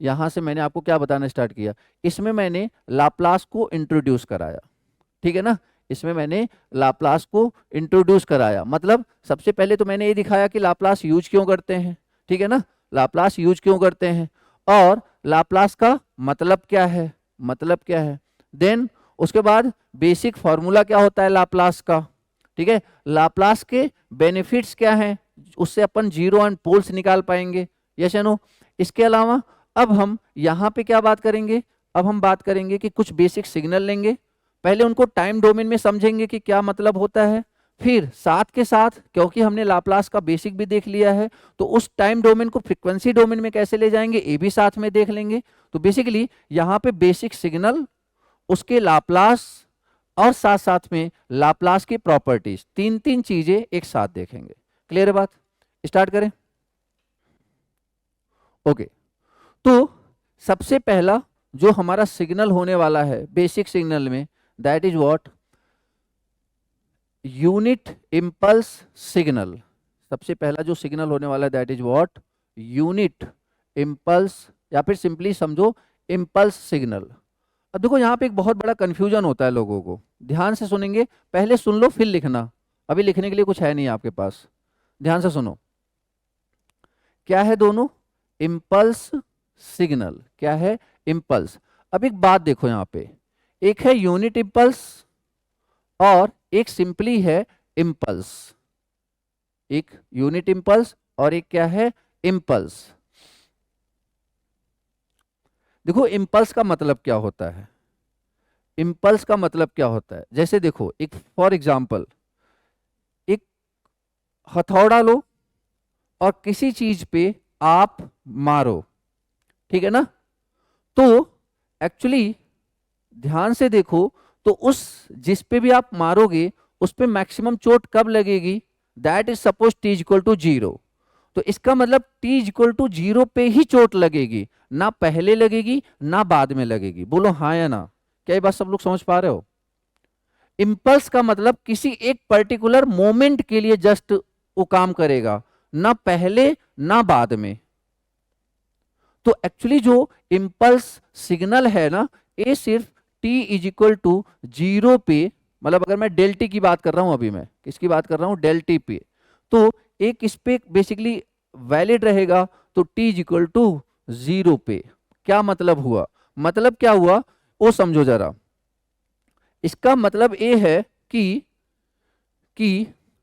यहाँ से मैंने आपको क्या बताना स्टार्ट किया, इसमें मैंने लाप्लास को इंट्रोड्यूस कराया। ठीक है ना, इसमें मैंने लाप्लास को इंट्रोड्यूस कराया। मतलब सबसे पहले तो मैंने ये दिखाया कि लाप्लास यूज क्यों करते हैं। ठीक है ना, लाप्लास यूज क्यों करते हैं और लाप्लास का मतलब क्या है, मतलब क्या है। देन उसके बाद बेसिक फॉर्मूला क्या होता है लाप्लास का। ठीक है, लाप्लास के बेनिफिट्स क्या हैं, उससे अपन जीरो एंड पोल्स निकाल पाएंगे। यस या नो? इसके अलावा अब हम यहाँ पे क्या बात करेंगे, अब हम बात करेंगे कि कुछ बेसिक सिग्नल लेंगे, पहले उनको टाइम डोमेन में समझेंगे कि क्या मतलब होता है, फिर साथ के साथ क्योंकि हमने लाप्लास का बेसिक भी देख लिया है तो उस टाइम डोमेन को फ्रीक्वेंसी डोमेन में कैसे ले जाएंगे ये भी साथ में देख लेंगे। तो बेसिकली यहाँ पे बेसिक सिग्नल, उसके लाप्लास और साथ साथ में लाप्लास की प्रॉपर्टीज, तीन तीन चीजें एक साथ देखेंगे। क्लियर है बात? स्टार्ट करें? ओके, तो सबसे पहला जो हमारा सिग्नल होने वाला है बेसिक सिग्नल में, that is what, unit impulse signal. सबसे पहला जो सिग्नल होने वाला है that is what, unit impulse, या फिर सिंपली समझो इंपल्स सिग्नल। अब देखो यहाँ पे एक बहुत बड़ा कंफ्यूजन होता है लोगों को, ध्यान से सुनेंगे, पहले सुन लो फिर लिखना, अभी लिखने के लिए कुछ है नहीं आपके पास। ध्यान से सुनो, क्या है दोनों, इंपल्स सिग्नल, क्या है, इंपल्स। अब एक बात देखो यहाँ पे, एक है यूनिट इंपल्स और एक सिंपली है इंपल्स। एक यूनिट इंपल्स और एक क्या है, इंपल्स। देखो इंपल्स का मतलब क्या होता है, इंपल्स का मतलब क्या होता है, जैसे देखो एक फॉर एग्जांपल, एक हथौड़ा लो और किसी चीज पे आप मारो। ठीक है ना, तो एक्चुअली ध्यान से देखो, तो उस जिस पे भी आप मारोगे उस पे मैक्सिमम चोट कब लगेगी, that is suppose t equal to 0। तो इसका मतलब t इक्वल टू 0 पे ही चोट लगेगी, ना पहले लगेगी ना बाद में लगेगी। बोलो हाँ या ना, क्या ये बात सब लोग समझ पा रहे हो? इंपल्स का मतलब किसी एक पर्टिकुलर मोमेंट के लिए जस्ट वो काम करेगा, ना पहले ना बाद में। तो एक्चुअली जो इंपल्स सिग्नल है ना, ये सिर्फ t इज इक्वल टू 0 पे, मतलब अगर मैं डेल टी की बात कर रहा हूं, अभी मैं किसकी बात कर रहा हूं, डेल टी पे, तो एक इस पे बेसिकली वैलिड रहेगा। तो t इज इक्वल टू 0 पे क्या मतलब हुआ, मतलब क्या हुआ वो समझो जरा। इसका मतलब ये है कि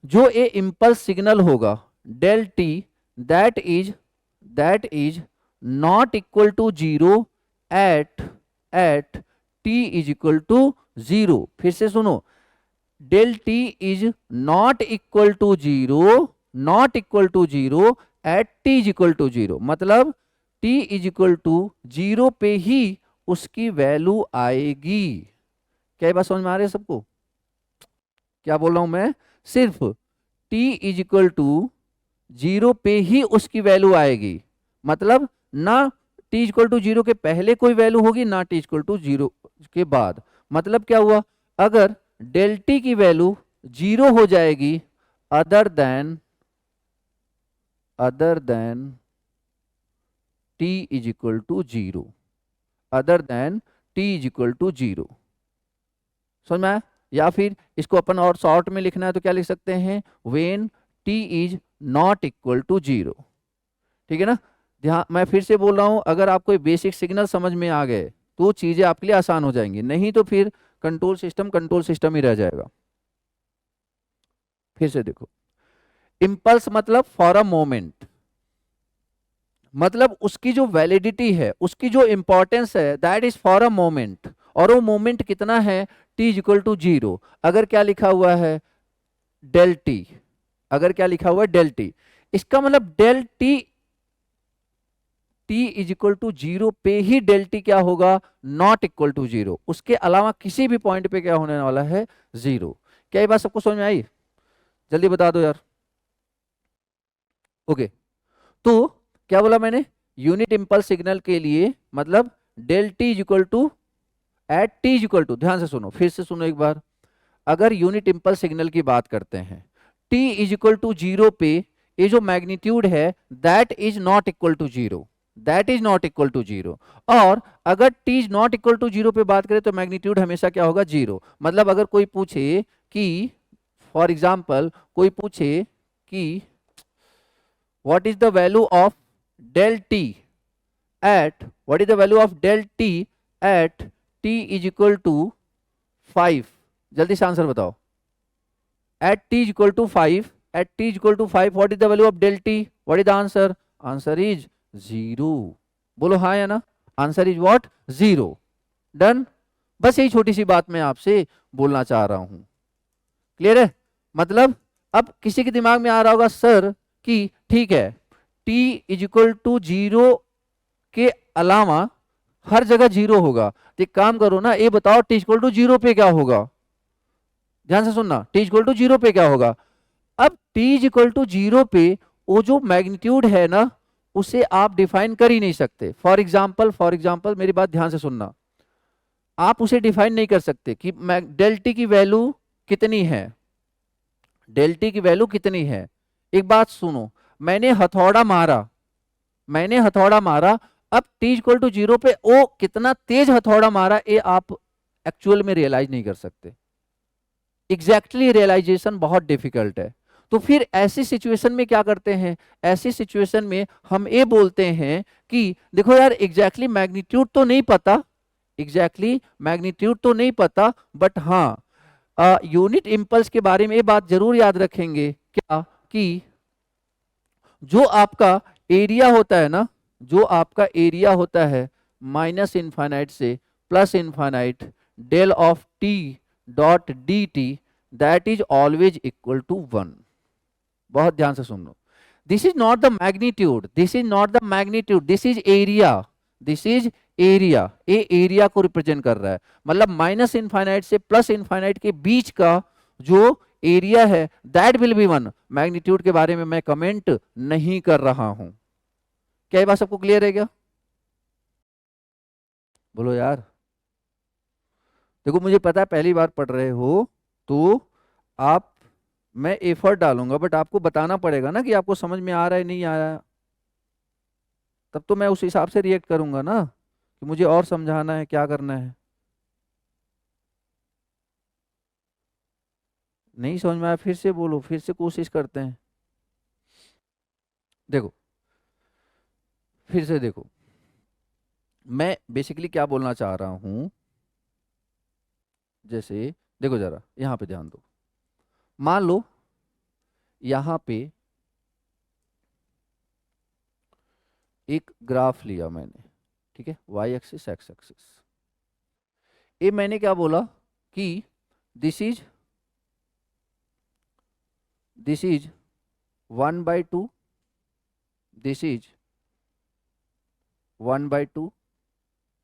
जो ये इंपल्स सिग्नल होगा del t, that is not equal to 0 at t is equal to 0। फिर से सुनो, del t is not equal to 0, not equal to 0 at t is equal to 0, मतलब t इज इक्वल टू 0 पे ही उसकी value आएगी। क्या ये बात समझ में आ रही है सबको? क्या बोल रहा हूं मैं, सिर्फ t इज इक्वल टू 0 पे ही उसकी वैल्यू आएगी, मतलब ना t इक्वल टू 0 के पहले कोई वैल्यू होगी ना t इक्वल टू 0 के बाद। मतलब क्या हुआ, अगर डेल टी की वैल्यू 0 हो जाएगी other than t is equal to 0, other than t is equal to 0। समझ में आया? या फिर इसको अपन और शॉर्ट में लिखना है तो क्या लिख सकते हैं, when t is not equal to zero. ठीक है ना। ध्यान, मैं फिर से बोल रहा हूं, अगर आपको बेसिक सिग्नल समझ में आ गए तो चीजें आपके लिए आसान हो जाएंगी, नहीं तो फिर कंट्रोल सिस्टम ही रह जाएगा। फिर से देखो, इम्पल्स मतलब फॉर अ मोमेंट, मतलब उसकी जो वैलिडिटी है, उसकी जो इंपॉर्टेंस है, that is for a moment. और वो मोमेंट कितना है, t is equal to zero. अगर क्या लिखा हुआ है, डेल टी, अगर क्या लिखा हुआ है, डेल टी, इसका मतलब del t, t is equal to zero पे ही डेल टी क्या होगा, नॉट इक्वल टू जीरो। उसके अलावा किसी भी पॉइंट पे क्या होने वाला है, जीरो। क्या ये बात सबको समझ में आई? जल्दी बता दो यार। ओके, तो क्या बोला मैंने, यूनिट इंपल्स सिग्नल के लिए मतलब del t is equal to, at t is equal to, ध्यान से सुनो, फिर से सुनो एक बार। अगर यूनिट इंपल्स सिग्नल की बात करते हैं, t is equal to zero पे ये जो मैग्नीट्यूड है, that is not equal to zero, that is not equal to zero. और अगर t is not equal to zero पे बात करें तो मैग्नीट्यूड हमेशा क्या होगा, जीरो। मतलब अगर कोई पूछे कि, फॉर एग्जाम्पल कोई पूछे कि what is the value of del t at, what is the value of del t at t is equal to 5, जल्दी से आंसर बताओ। at t is equal to 5, at t is equal to 5, what is the value of del t, what is the answer, answer is 0। बोलो हाँ या ना, answer is what, 0। Done. बस यही छोटी सी बात मैं आपसे बोलना चाह रहा हूं, क्लियर है? मतलब अब किसी के दिमाग में आ रहा होगा सर कि ठीक है, t is equal to zero के अलावा हर जगह जीरो होगा, तो एक काम करो ना, ये बताओ t इक्वल टू जीरो पे क्या होगा। ध्यान से सुनना, t इक्वल टू जीरो पे क्या होगा। अब t इक्वल टू जीरो पे वो जो मैग्नीट्यूड है ना, उसे आप डिफाइन कर ही नहीं सकते। फॉर एग्जाम्पल मेरी बात ध्यान से सुनना, आप उसे डिफाइन नहीं कर सकते कि डेल टी की वैल्यू कितनी है, डेल टी की वैल्यू कितनी है। एक बात सुनो, मैंने हथौड़ा मारा, मैंने हथौड़ा मारा, अब टी इक्वल टू जीरो पे ओ कितना तेज हथौड़ा मारा, ये आप एक्चुअल में रियलाइज नहीं कर सकते। एग्जैक्टली रियलाइजेशन बहुत डिफिकल्ट है। तो फिर ऐसी सिचुएशन में क्या करते हैं, ऐसी सिचुएशन में हम ये बोलते हैं कि देखो यार, एग्जैक्टली मैग्नीट्यूड तो नहीं पता, एग्जैक्टली मैग्नीट्यूड तो नहीं पता, बट हाँ यूनिट इंपल्स के बारे में ये बात जरूर याद रखेंगे, क्या कि जो आपका एरिया होता है ना, जो आपका एरिया होता है माइनस इनफाइनाइट से plus infinite, del of t dot d t, that is always equal to 1। बहुत ध्यान से सुन लो, this is not the magnitude, this is not the magnitude, this is area, this is area. ये area को represent कर रहा है, मतलब माइनस इनफाइनाइट से प्लस इनफाइनाइट के बीच का जो एरिया है, दैट विल बी 1। मैग्नीट्यूड के बारे में मैं कमेंट नहीं कर रहा हूं। क्या ये बात सबको क्लियर है क्या? बोलो यार। देखो मुझे पता है पहली बार पढ़ रहे हो तो आप, मैं एफर्ट डालूंगा, बट आपको बताना पड़ेगा ना कि आपको समझ में आ रहा है नहीं आ रहा है, तब तो मैं उस हिसाब से रिएक्ट करूंगा ना कि मुझे और समझाना है, क्या करना है। नहीं समझ में आया फिर से बोलो, फिर से कोशिश करते हैं। देखो, फिर से देखो, मैं बेसिकली क्या बोलना चाह रहा हूं, जैसे देखो जरा यहां पे ध्यान दो, मान लो यहां पे एक ग्राफ लिया मैंने, ठीक है, वाई एक्सिस एक्स एक्सिस, ये मैंने क्या बोला कि this is, this is 1/2, this is 1/2,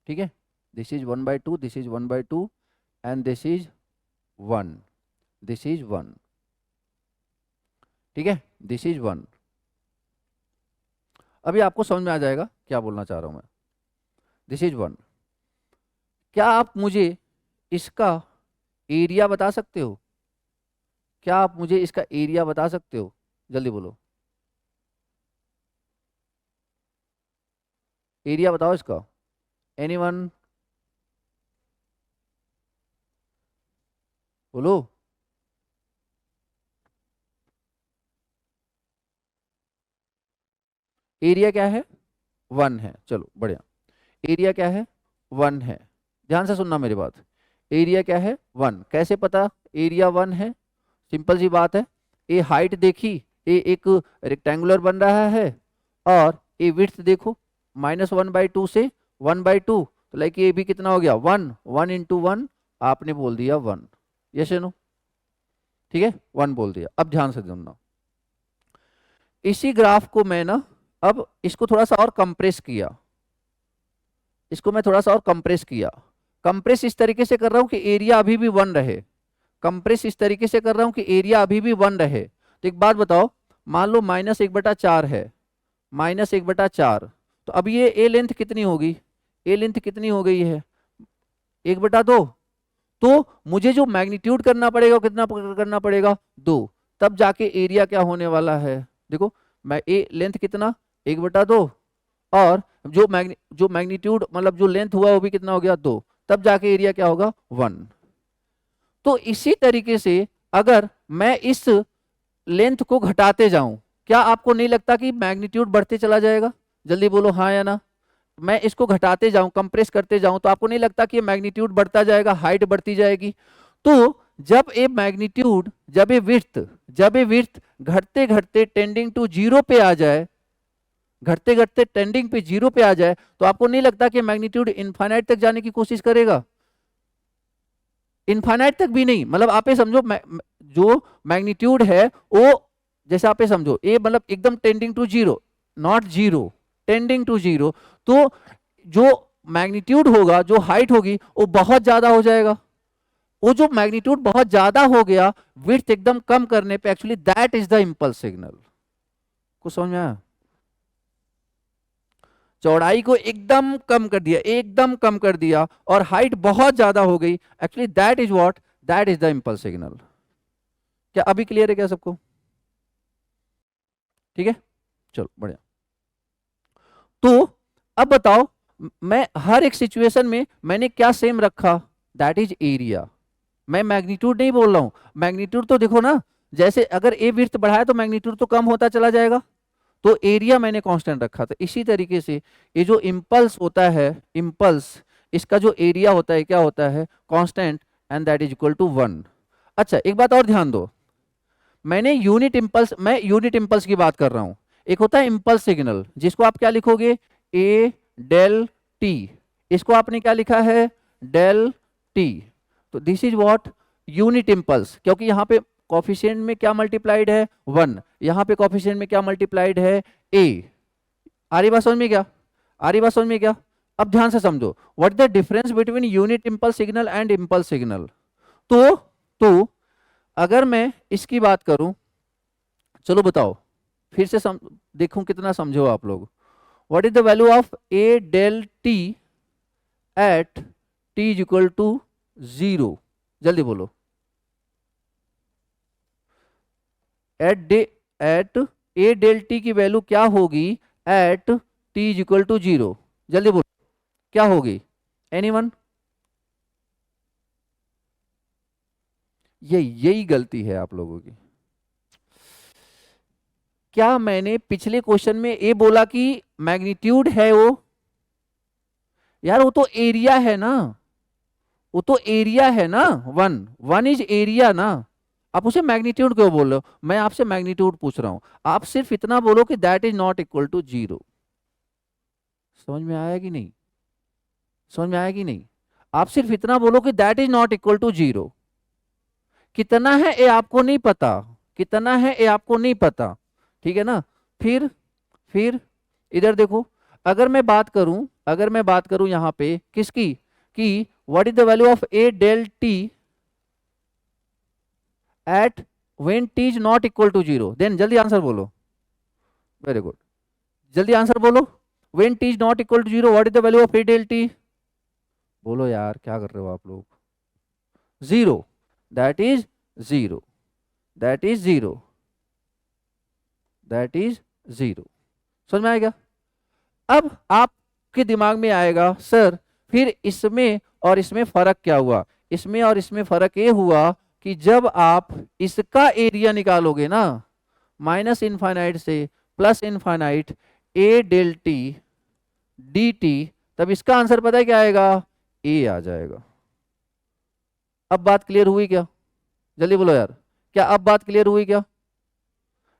ठीक है, this is 1/2, this is 1/2, and this is 1, this is 1, ठीक है, दिस इज 1। अभी आपको समझ में आ जाएगा क्या बोलना चाह रहा हूं मैं। दिस इज 1, क्या आप मुझे इसका एरिया बता सकते हो? क्या आप मुझे इसका एरिया बता सकते हो? जल्दी बोलो, एरिया बताओ इसका, एनीवन, बोलो। एरिया क्या है 1 है, चलो बढ़िया, एरिया क्या है 1 है, ध्यान से सुनना मेरी बात, एरिया क्या है 1, कैसे पता एरिया 1 है, सिंपल सी बात है, ए हाइट देखी, ए एक रेक्टेंगुलर बन रहा है, और ए विड्थ देखो -1/2 से 1/2, तो लाइक ये भी कितना हो गया 1, 1 इंटू 1, आपने बोल दिया 1, यस या नो, ठीक है 1 बोल दिया। अब ध्यान से सुनना, इसी ग्राफ को मैं ना अब इसको थोड़ा सा और कंप्रेस किया, इसको मैं थोड़ा सा और कंप्रेस किया, कंप्रेस इस तरीके से कर रहा हूं कि एरिया अभी भी 1 रहे, कंप्रेस इस तरीके से कर रहा हूं कि एरिया अभी भी 1 रहे। तो एक बात बताओ, मान लो -1/4 है, -1/4, तो अब ये ए लेंथ कितनी होगी, ए लेंथ कितनी हो गई है 1/2, तो मुझे जो मैग्नीट्यूड करना पड़ेगा कितना करना पड़ेगा 2, तब जाके एरिया क्या होने वाला है, देखो मैं ए लेंथ कितना 1/2, और जो मैग्नीट्यूड मतलब जो लेंथ हुआ वो भी कितना हो गया 2, तब जाके एरिया क्या होगा 1। तो इसी तरीके से अगर मैं इस लेंथ को घटाते जाऊं, क्या आपको नहीं लगता कि मैग्नीट्यूड बढ़ते चला जाएगा, जल्दी बोलो हाँ या ना, मैं इसको घटाते जाऊं कंप्रेस करते जाऊं तो आपको नहीं लगता कि ये मैग्नीट्यूड बढ़ता जाएगा, हाइट बढ़ती जाएगी। तो जब ये मैग्नीट्यूड, जब ये विड्थ घटते घटते टेंडिंग टू 0 पे आ जाए, घटते घटते टेंडिंग पे 0 पे आ जाए, तो आपको नहीं लगता कि मैग्नीट्यूड इनफाइनाइट तक जाने की कोशिश करेगा, इनफाइनाइट तक भी नहीं, मतलब आप ये समझो जो मैग्नीट्यूड है वो, जैसे आप ये समझो ए मतलब एकदम tending to 0, not 0, tending to 0, तो जो मैग्नीट्यूड होगा, जो हाइट होगी वो बहुत ज्यादा हो जाएगा, वो जो मैग्नीट्यूड बहुत ज्यादा हो गया विड्थ एकदम कम करने पे, actually that is the impulse signal. कुछ समझ में आया, चौड़ाई को एकदम कम कर दिया, एकदम कम कर दिया, और हाइट बहुत ज्यादा हो गई, actually that is what, that is the impulse signal. क्या अभी क्लियर है क्या सबको, ठीक है चलो बढ़िया। तो अब बताओ, मैं हर एक सिचुएशन में मैंने क्या सेम रखा, दैट इज एरिया, मैं मैग्नीट्यूड नहीं बोल रहा हूं, मैग्नीट्यूड तो देखो ना, जैसे अगर ए विड्थ बढ़ाए तो मैग्नीट्यूड तो कम होता चला जाएगा, तो एरिया मैंने कांस्टेंट रखा था। इसी तरीके से ये जो इंपल्स होता है, इंपल्स, इसका जो एरिया होता है क्या होता है constant, and that is equal to 1। अच्छा एक बात और ध्यान दो, मैंने यूनिट इंपल्स, मैं यूनिट इंपल्स की बात कर रहा हूं, एक होता है इंपल्स सिग्नल जिसको आप क्या लिखोगे ए डेल टी, इसको आपने क्या लिखा है डेल टी, तो this is what unit impulse, क्योंकि यहां पे कॉफिशिएंट में क्या मल्टीप्लाइड है 1, यहां पे कॉफिशिएंट में क्या मल्टीप्लाइड है ए, आ रही बात समझ में क्या, आ रही बात समझ में क्या। अब ध्यान से समझो, what the difference between unit impulse signal and impulse signal. तो अगर मैं इसकी बात करूं, चलो बताओ फिर से देखूं कितना समझो आप लोग, what is the value of A del t at t is equal to 0, जल्दी बोलो, एट ए डेल टी की वैल्यू क्या होगी at t is equal to 0, जल्दी बोलो क्या होगी, एनीवन, यही गलती है आप लोगों की। क्या मैंने पिछले क्वेश्चन में ये बोला कि मैग्नीट्यूड है वो, यार वो तो एरिया है ना, वो तो एरिया है ना, 1 इज एरिया ना, आप उसे मैग्नीट्यूड क्यों बोल रहे हो, मैं आपसे मैग्नीट्यूड पूछ रहा हूं, आप सिर्फ इतना बोलो कि that is not equal to 0। समझ में आया कि नहीं, समझ में आया कि नहीं, आप सिर्फ इतना बोलो कि that is not equal to 0, कितना है ये आपको नहीं पता, कितना है ये आपको नहीं पता, ठीक है ना। फिर इधर देखो, अगर मैं बात करूं यहां पे किसकी, कि what is the value of A del t at when t is not equal to 0, then जल्दी आंसर बोलो, वेरी गुड, जल्दी आंसर बोलो, when t is not equal to 0 what is the value of A del t, बोलो यार क्या कर रहे हो आप लोग, 0, that is 0, that is 0, that is 0। समझ में आएगा। अब आपके दिमाग में आएगा सर फिर इसमें और इसमें फर्क क्या हुआ, इसमें और इसमें फर्क ये हुआ कि जब आप इसका एरिया निकालोगे ना, माइनस इनफाइनाइट से प्लस इनफाइनाइट, ए डेल टी डी टी, तब इसका आंसर पता है क्या आएगा, ए आ जाएगा। अब बात क्लियर हुई क्या? जल्दी बोलो यार, क्या अब बात क्लियर हुई क्या?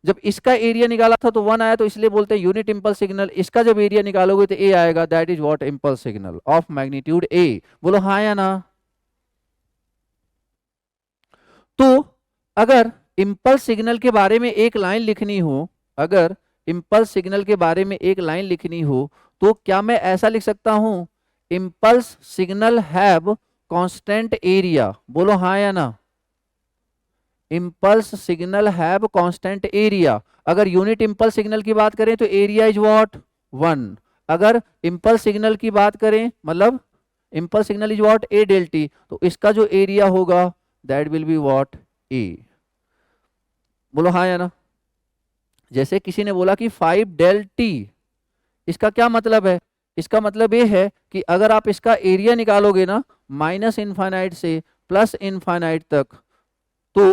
जब इसका एरिया निकाला था तो 1 आया, तो इसलिए बोलते हैं यूनिट इंपल्स सिग्नल। इसका जब एरिया निकालोगे तो ए आएगा, that is what, impulse signal of magnitude ए। बोलो हाँ या ना? तो अगर इंपल्स सिग्नल के बारे में एक लाइन लिखनी हो, अगर इंपल्स सिग्नल के बारे में एक लाइन लिखनी हो, तो क्या मैं ऐसा लिख सकता हूं, impulse signal have constant area? बोलो हाँ या ना? Impulse signal have constant area. अगर यूनिट इंपल्स सिग्नल की बात करें तो एरिया इज व्हाट, 1। अगर इंपल्स सिग्नल की बात करें, मतलब impulse signal is what, A del t, तो इसका जो एरिया होगा that will be what, A. बोलो हाँ या ना? जैसे किसी ने बोला कि 5 डेल टी, इसका क्या मतलब है? इसका मतलब ये है कि अगर आप इसका एरिया निकालोगे ना, माइनस इनफाइनाइट से प्लस इनफाइनाइट तक, तो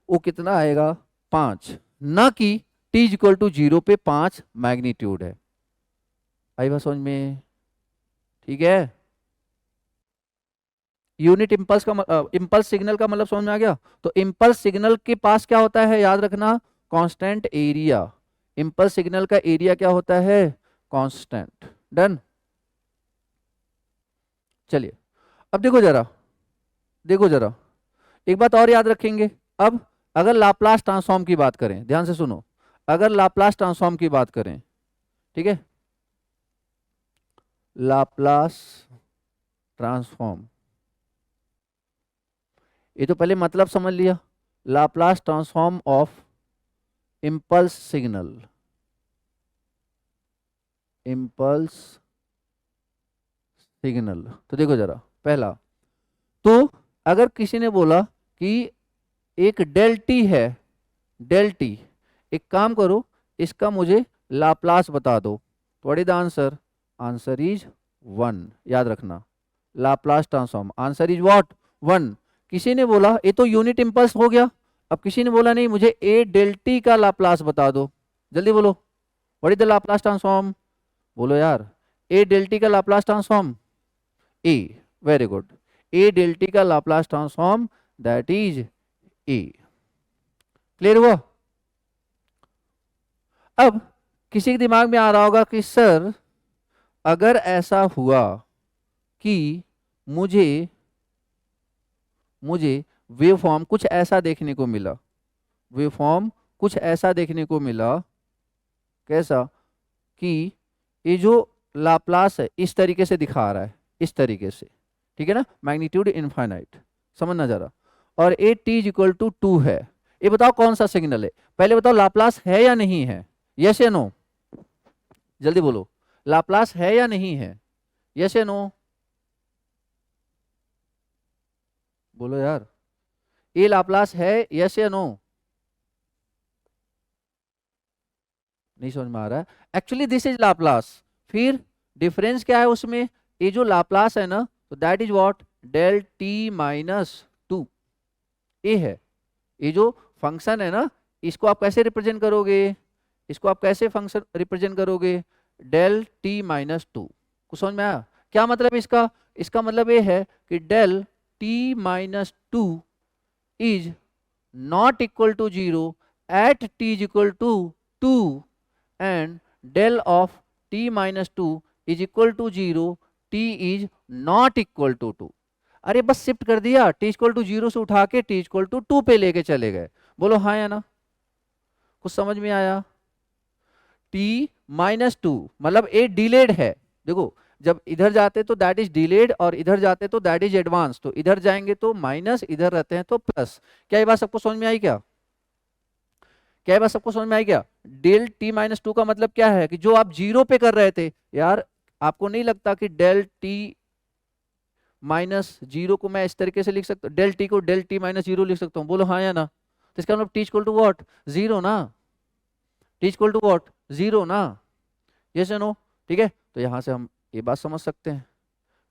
वो कितना आएगा, 5। ना कि t इक्वल टू 0 पे 5 मैग्नीट्यूड है। आई बात समझ में? ठीक है। यूनिट इंपल्स का इंपल्स सिग्नल का मतलब समझ में आ गया? तो इंपल्स सिग्नल के पास क्या होता है, याद रखना, कांस्टेंट एरिया। इंपल्स सिग्नल का एरिया क्या होता है, कांस्टेंट। डन। चलिए अब देखो जरा, देखो जरा, एक बात और याद रखेंगे। अब अगर लाप्लास ट्रांसफॉर्म की बात करें, ध्यान से सुनो, अगर लाप्लास ट्रांसफॉर्म की बात करें, ठीक है, लाप्लास ट्रांसफॉर्म, ये तो पहले मतलब समझ लिया। Laplace transform of impulse signal, impulse signal, तो देखो जरा, पहला, तो अगर किसी ने बोला कि एक डेल टी है, डेल टी, एक काम करो, इसका मुझे लाप्लास बता दो, what is the answer, answer is 1। याद रखना, Laplace transform, answer is what, 1। किसी ने बोला ये तो यूनिट इंपल्स हो गया, अब किसी ने बोला नहीं मुझे ए डेल टी का लाप्लास बता दो, जल्दी बोलो, what is the Laplace transform? बोलो यार, ए डेल टी का लाप्लास ट्रांसफॉर्म, ए, वेरी गुड, ए डेल टी का Laplace transform that is a. Clear हुआ? अब किसी के दिमाग में आ रहा होगा कि सर अगर ऐसा हुआ कि मुझे मुझे वेवफॉर्म कुछ ऐसा देखने को मिला, वेवफॉर्म कुछ ऐसा देखने को मिला, कैसा, कि ये जो लाप्लास है इस तरीके से दिखा रहा है, इस तरीके से, ठीक है ना, मैग्नीट्यूड इनफाइनाइट, समझना जरा, और ए टी इक्वल टू 2 है। ये बताओ कौन सा सिग्नल है, पहले बताओ लाप्लास है या नहीं है, यस या नो, जल्दी बोलो, लाप्लास है या नहीं है, यस या नो, बोलो यार, ये लाप्लास है, यस या नो? नहीं समझ में आ रहा है? एक्चुअली दिस इज लाप्लास, फिर डिफरेंस क्या है उसमें, ये जो लाप्लास है ना, तो that is what, del t minus 2, ये है, ये जो फंक्शन है ना, इसको आप कैसे रिप्रेजेंट करोगे, इसको आप कैसे फंक्शन रिप्रेजेंट करोगे, डेल टी माइनस 2। कुछ समझ में आया? क्या मतलब है इसका, इसका मतलब ये है कि del t minus 2 is not equal to 0 at t is equal to 2, and del of t minus 2 is equal to 0, t is not equal to 2। अरे बस शिफ्ट कर दिया, t इक्वल टू 0 से उठा के t इक्वल टू 2 पे लेके चले गए। बोलो हाँ या ना? कुछ समझ में आया? t माइनस 2 मतलब ए डिलेड है, देखो जब इधर जाते तो दैट इज डिलेड और इधर जाते तो दैट इज एडवांस, तो इधर जाएंगे तो माइनस, इधर रहते हैं तो प्लस। क्या ये बात सबको समझ में आई क्या? क्या ये बात सबको समझ में आई क्या? डेल टी माइनस 2 का मतलब क्या है कि जो आप 0 पे कर रहे थे, यार आपको नहीं लगता कि डेल टी माइनस 0 को मैं इस तरीके से लिख सकता हूँ, डेल टी को डेल टी माइनस 0 लिख सकता हूँ? बोलो हाँ या ना? तो इसका मतलब टी इक्वल टू व्हाट, 0 ना, टी इक्वल टू व्हाट, 0 ना, यस या नो? ठीक है, तो यहां से हम ये बात समझ सकते हैं।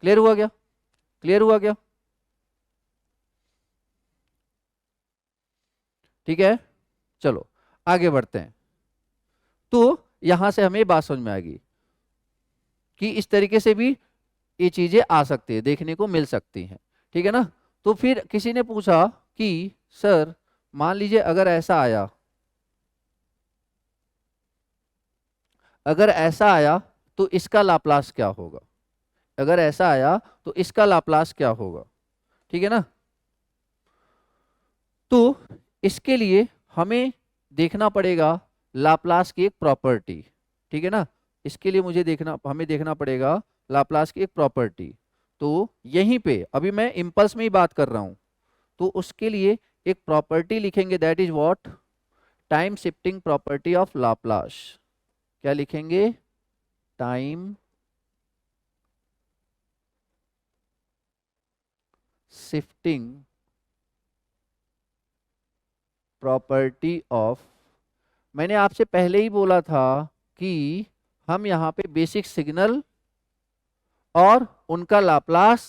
क्लियर हुआ क्या? क्लियर हुआ क्या? ठीक है, चलो आगे बढ़ते हैं। तो यहां से हमें बात समझ में आएगी कि इस तरीके से भी ये चीजें आ सकती है, देखने को मिल सकती हैं, ठीक है ना। तो फिर किसी ने पूछा कि सर मान लीजिए अगर ऐसा आया, अगर ऐसा आया तो इसका लाप्लास क्या होगा, अगर ऐसा आया तो इसका लाप्लास क्या होगा, ठीक है ना। तो इसके लिए हमें देखना पड़ेगा लाप्लास की एक प्रॉपर्टी, ठीक है ना। इसके लिए हमें देखना पड़ेगा लाप्लास की एक प्रॉपर्टी। तो यहीं पे अभी मैं इम्पल्स में ही बात कर रहा हूं, तो उसके लिए एक प्रॉपर्टी लिखेंगे, that is what, time shifting property of Laplace. क्या लिखेंगे, टाइम शिफ्टिंग प्रॉपर्टी ऑफ, मैंने आपसे पहले ही बोला था कि हम यहाँ पे बेसिक सिग्नल और उनका लाप्लास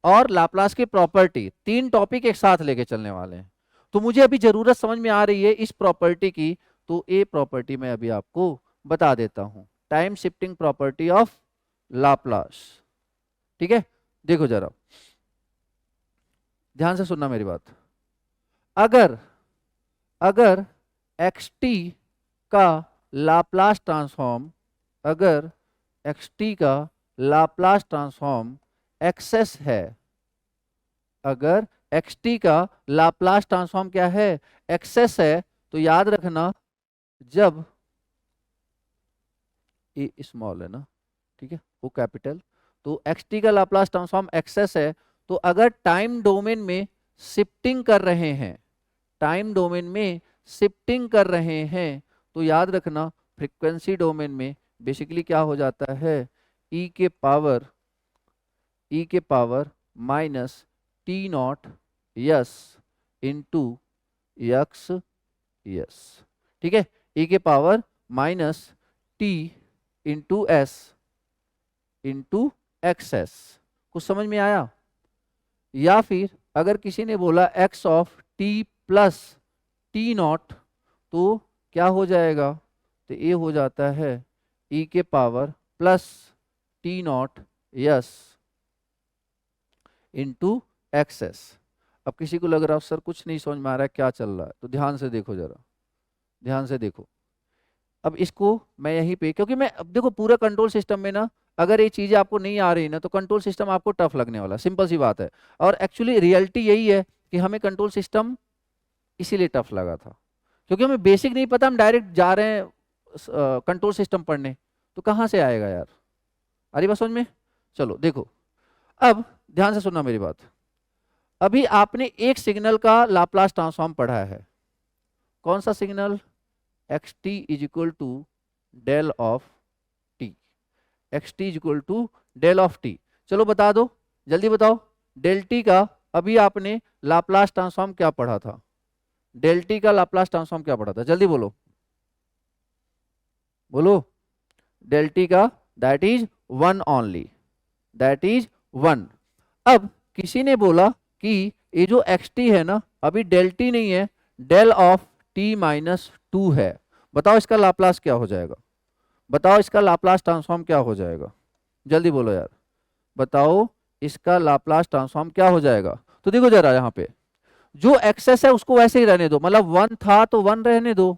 और लाप्लास की प्रॉपर्टी, तीन टॉपिक एक साथ लेके चलने वाले हैं। तो मुझे अभी जरूरत समझ में आ रही है इस प्रॉपर्टी की, तो ये प्रॉपर्टी मैं अभी आपको बता देता हूं, time shifting property of Laplace, ठीक है। देखो जरा ध्यान से सुनना मेरी बात। अगर अगर xt का लाप्लास ट्रांसफॉर्म, अगर xt का लाप्लास ट्रांसफॉर्म एक्सेस है, अगर xt का लाप्लास ट्रांसफॉर्म क्या है, एक्सेस है, तो याद रखना जब ए स्मॉल है ना, ठीक है, वो कैपिटल, तो xt का लाप्लास ट्रांसफॉर्म एक्सेस है, तो अगर टाइम डोमेन में शिफ्टिंग कर रहे हैं, टाइम डोमेन में शिफ्टिंग कर रहे हैं, तो याद रखना फ्रीक्वेंसी डोमेन में बेसिकली क्या हो जाता है, e के power minus t not yes into x yes, ठीक है, e के power minus T into S into x S. कुछ समझ में आया। या फिर अगर किसी ने बोला x of T plus T not, तो क्या हो जाएगा, तो ये हो जाता है e के power plus T not yes into x S. अब किसी को लग रहा है सर कुछ नहीं समझ में आ रहा है क्या चल रहा है, तो ध्यान से देखो जरा, ध्यान से देखो। अब इसको मैं यहीं पे, क्योंकि मैं अब देखो पूरा कंट्रोल सिस्टम में ना, अगर ये चीजें आपको नहीं आ रही ना तो कंट्रोल सिस्टम आपको टफ लगने वाला, सिंपल सी बात है। और एक्चुअली रियलिटी यही है कि हमें कंट्रोल सिस्टम इसीलिए टफ लगा था, क्योंकि हमें बेसिक नहीं पता, हम डायरेक्ट जा रहे हैं कंट्रोल सिस्टम पढ़ने, तो कहाँ से आएगा यार। आ रही बात समझ में। चलो देखो, अब ध्यान से सुनना मेरी बात। अभी आपने एक सिग्नल का लाप्लास ट्रांसफॉर्म पढ़ा है, कौन सा signal, x t is equal to del of t, x t is equal to del of t. चलो बता दो, जल्दी बताओ, डेल टी का अभी आपने लाप्लास ट्रांसफॉर्म क्या पढ़ा था, डेल टी का लाप्लास ट्रांसफॉर्म क्या पढ़ा था, जल्दी बोलो बोलो। डेल टी का that is one only, that is one. अब किसी ने बोला कि ये जो एक्स टी है ना, अभी डेल टी नहीं है, del of t minus two है, बताओ इसका लाप्लास क्या हो जाएगा, बताओ इसका लाप्लास ट्रांसफॉर्म क्या हो जाएगा, जल्दी बोलो यार, बताओ इसका लाप्लास ट्रांसफॉर्म क्या हो जाएगा। तो देखो जरा यहाँ पे जो एक्सेस है उसको वैसे ही रहने दो, मतलब वन था तो वन रहने दो,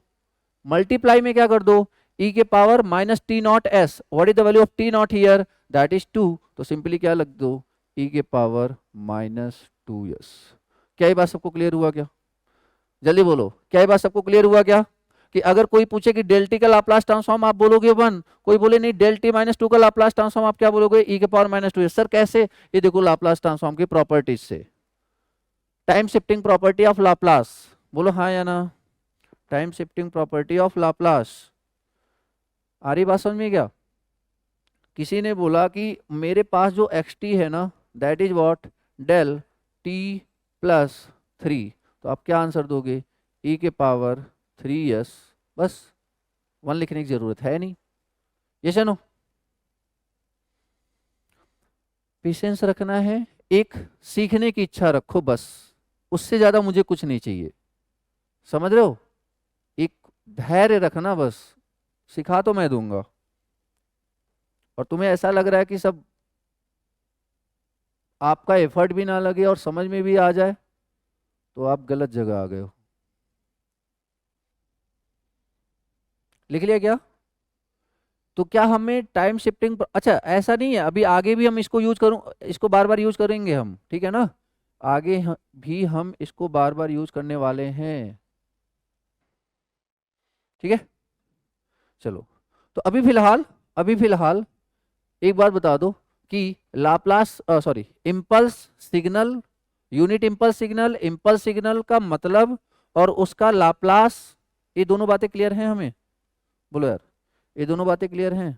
मल्टीप्लाई में क्या कर दो, e के power minus t naught s, what is the value of t naught here, that is two, तो सिंपली क्या लग दो, e के पावर माइनस टू एस। क्या ये बात सबको क्लियर हुआ क्या, जल्दी बोलो, क्या ये बात सबको क्लियर हुआ क्या, कि अगर कोई पूछे कि डेल टी का लाप्लास ट्रांसफॉर्म आप बोलोगे वन, कोई बोले नहीं डेल टी माइनस टू का लाप्लास ट्रांसफॉर्म आप क्या बोलोगे, e के power minus two s. Sir कैसे, ये देखो लाप्लास ट्रांसफॉर्म की प्रॉपर्टीज से, time shifting property of Laplace, बोलो हाँ या ना, time shifting property of Laplace. आ रही बात समझ में क्या। किसी ने बोला कि मेरे पास जो एक्स टी है ना, that is what, del t plus three, तो आप क्या आंसर दोगे, e के पावर थ्री यस, बस वन लिखने की जरूरत है नहीं, ये नो। पेशेंस रखना है, एक सीखने की इच्छा रखो बस, उससे ज्यादा मुझे कुछ नहीं चाहिए, समझ रहे हो, एक धैर्य रखना बस, सिखा तो मैं दूंगा, और तुम्हें ऐसा लग रहा है कि सब आपका एफर्ट भी ना लगे और समझ में भी आ जाए, तो आप गलत जगह आ गए हो। लिख लिया क्या? तो क्या हमें टाइम शिफ्टिंग, अच्छा ऐसा नहीं है, अभी आगे भी हम इसको यूज करूँ, इसको बार बार यूज करेंगे हम, ठीक है ना? आगे भी हम इसको बार बार यूज करने वाले हैं, ठीक है। चलो, तो अभी फिलहाल एक बात बता दो कि Laplace sorry impulse signal, unit impulse signal का मतलब और उसका लाप्लास, ये दोनों बातें क्लियर हैं हमें? बोलो यार, ये दोनों बातें क्लियर हैं?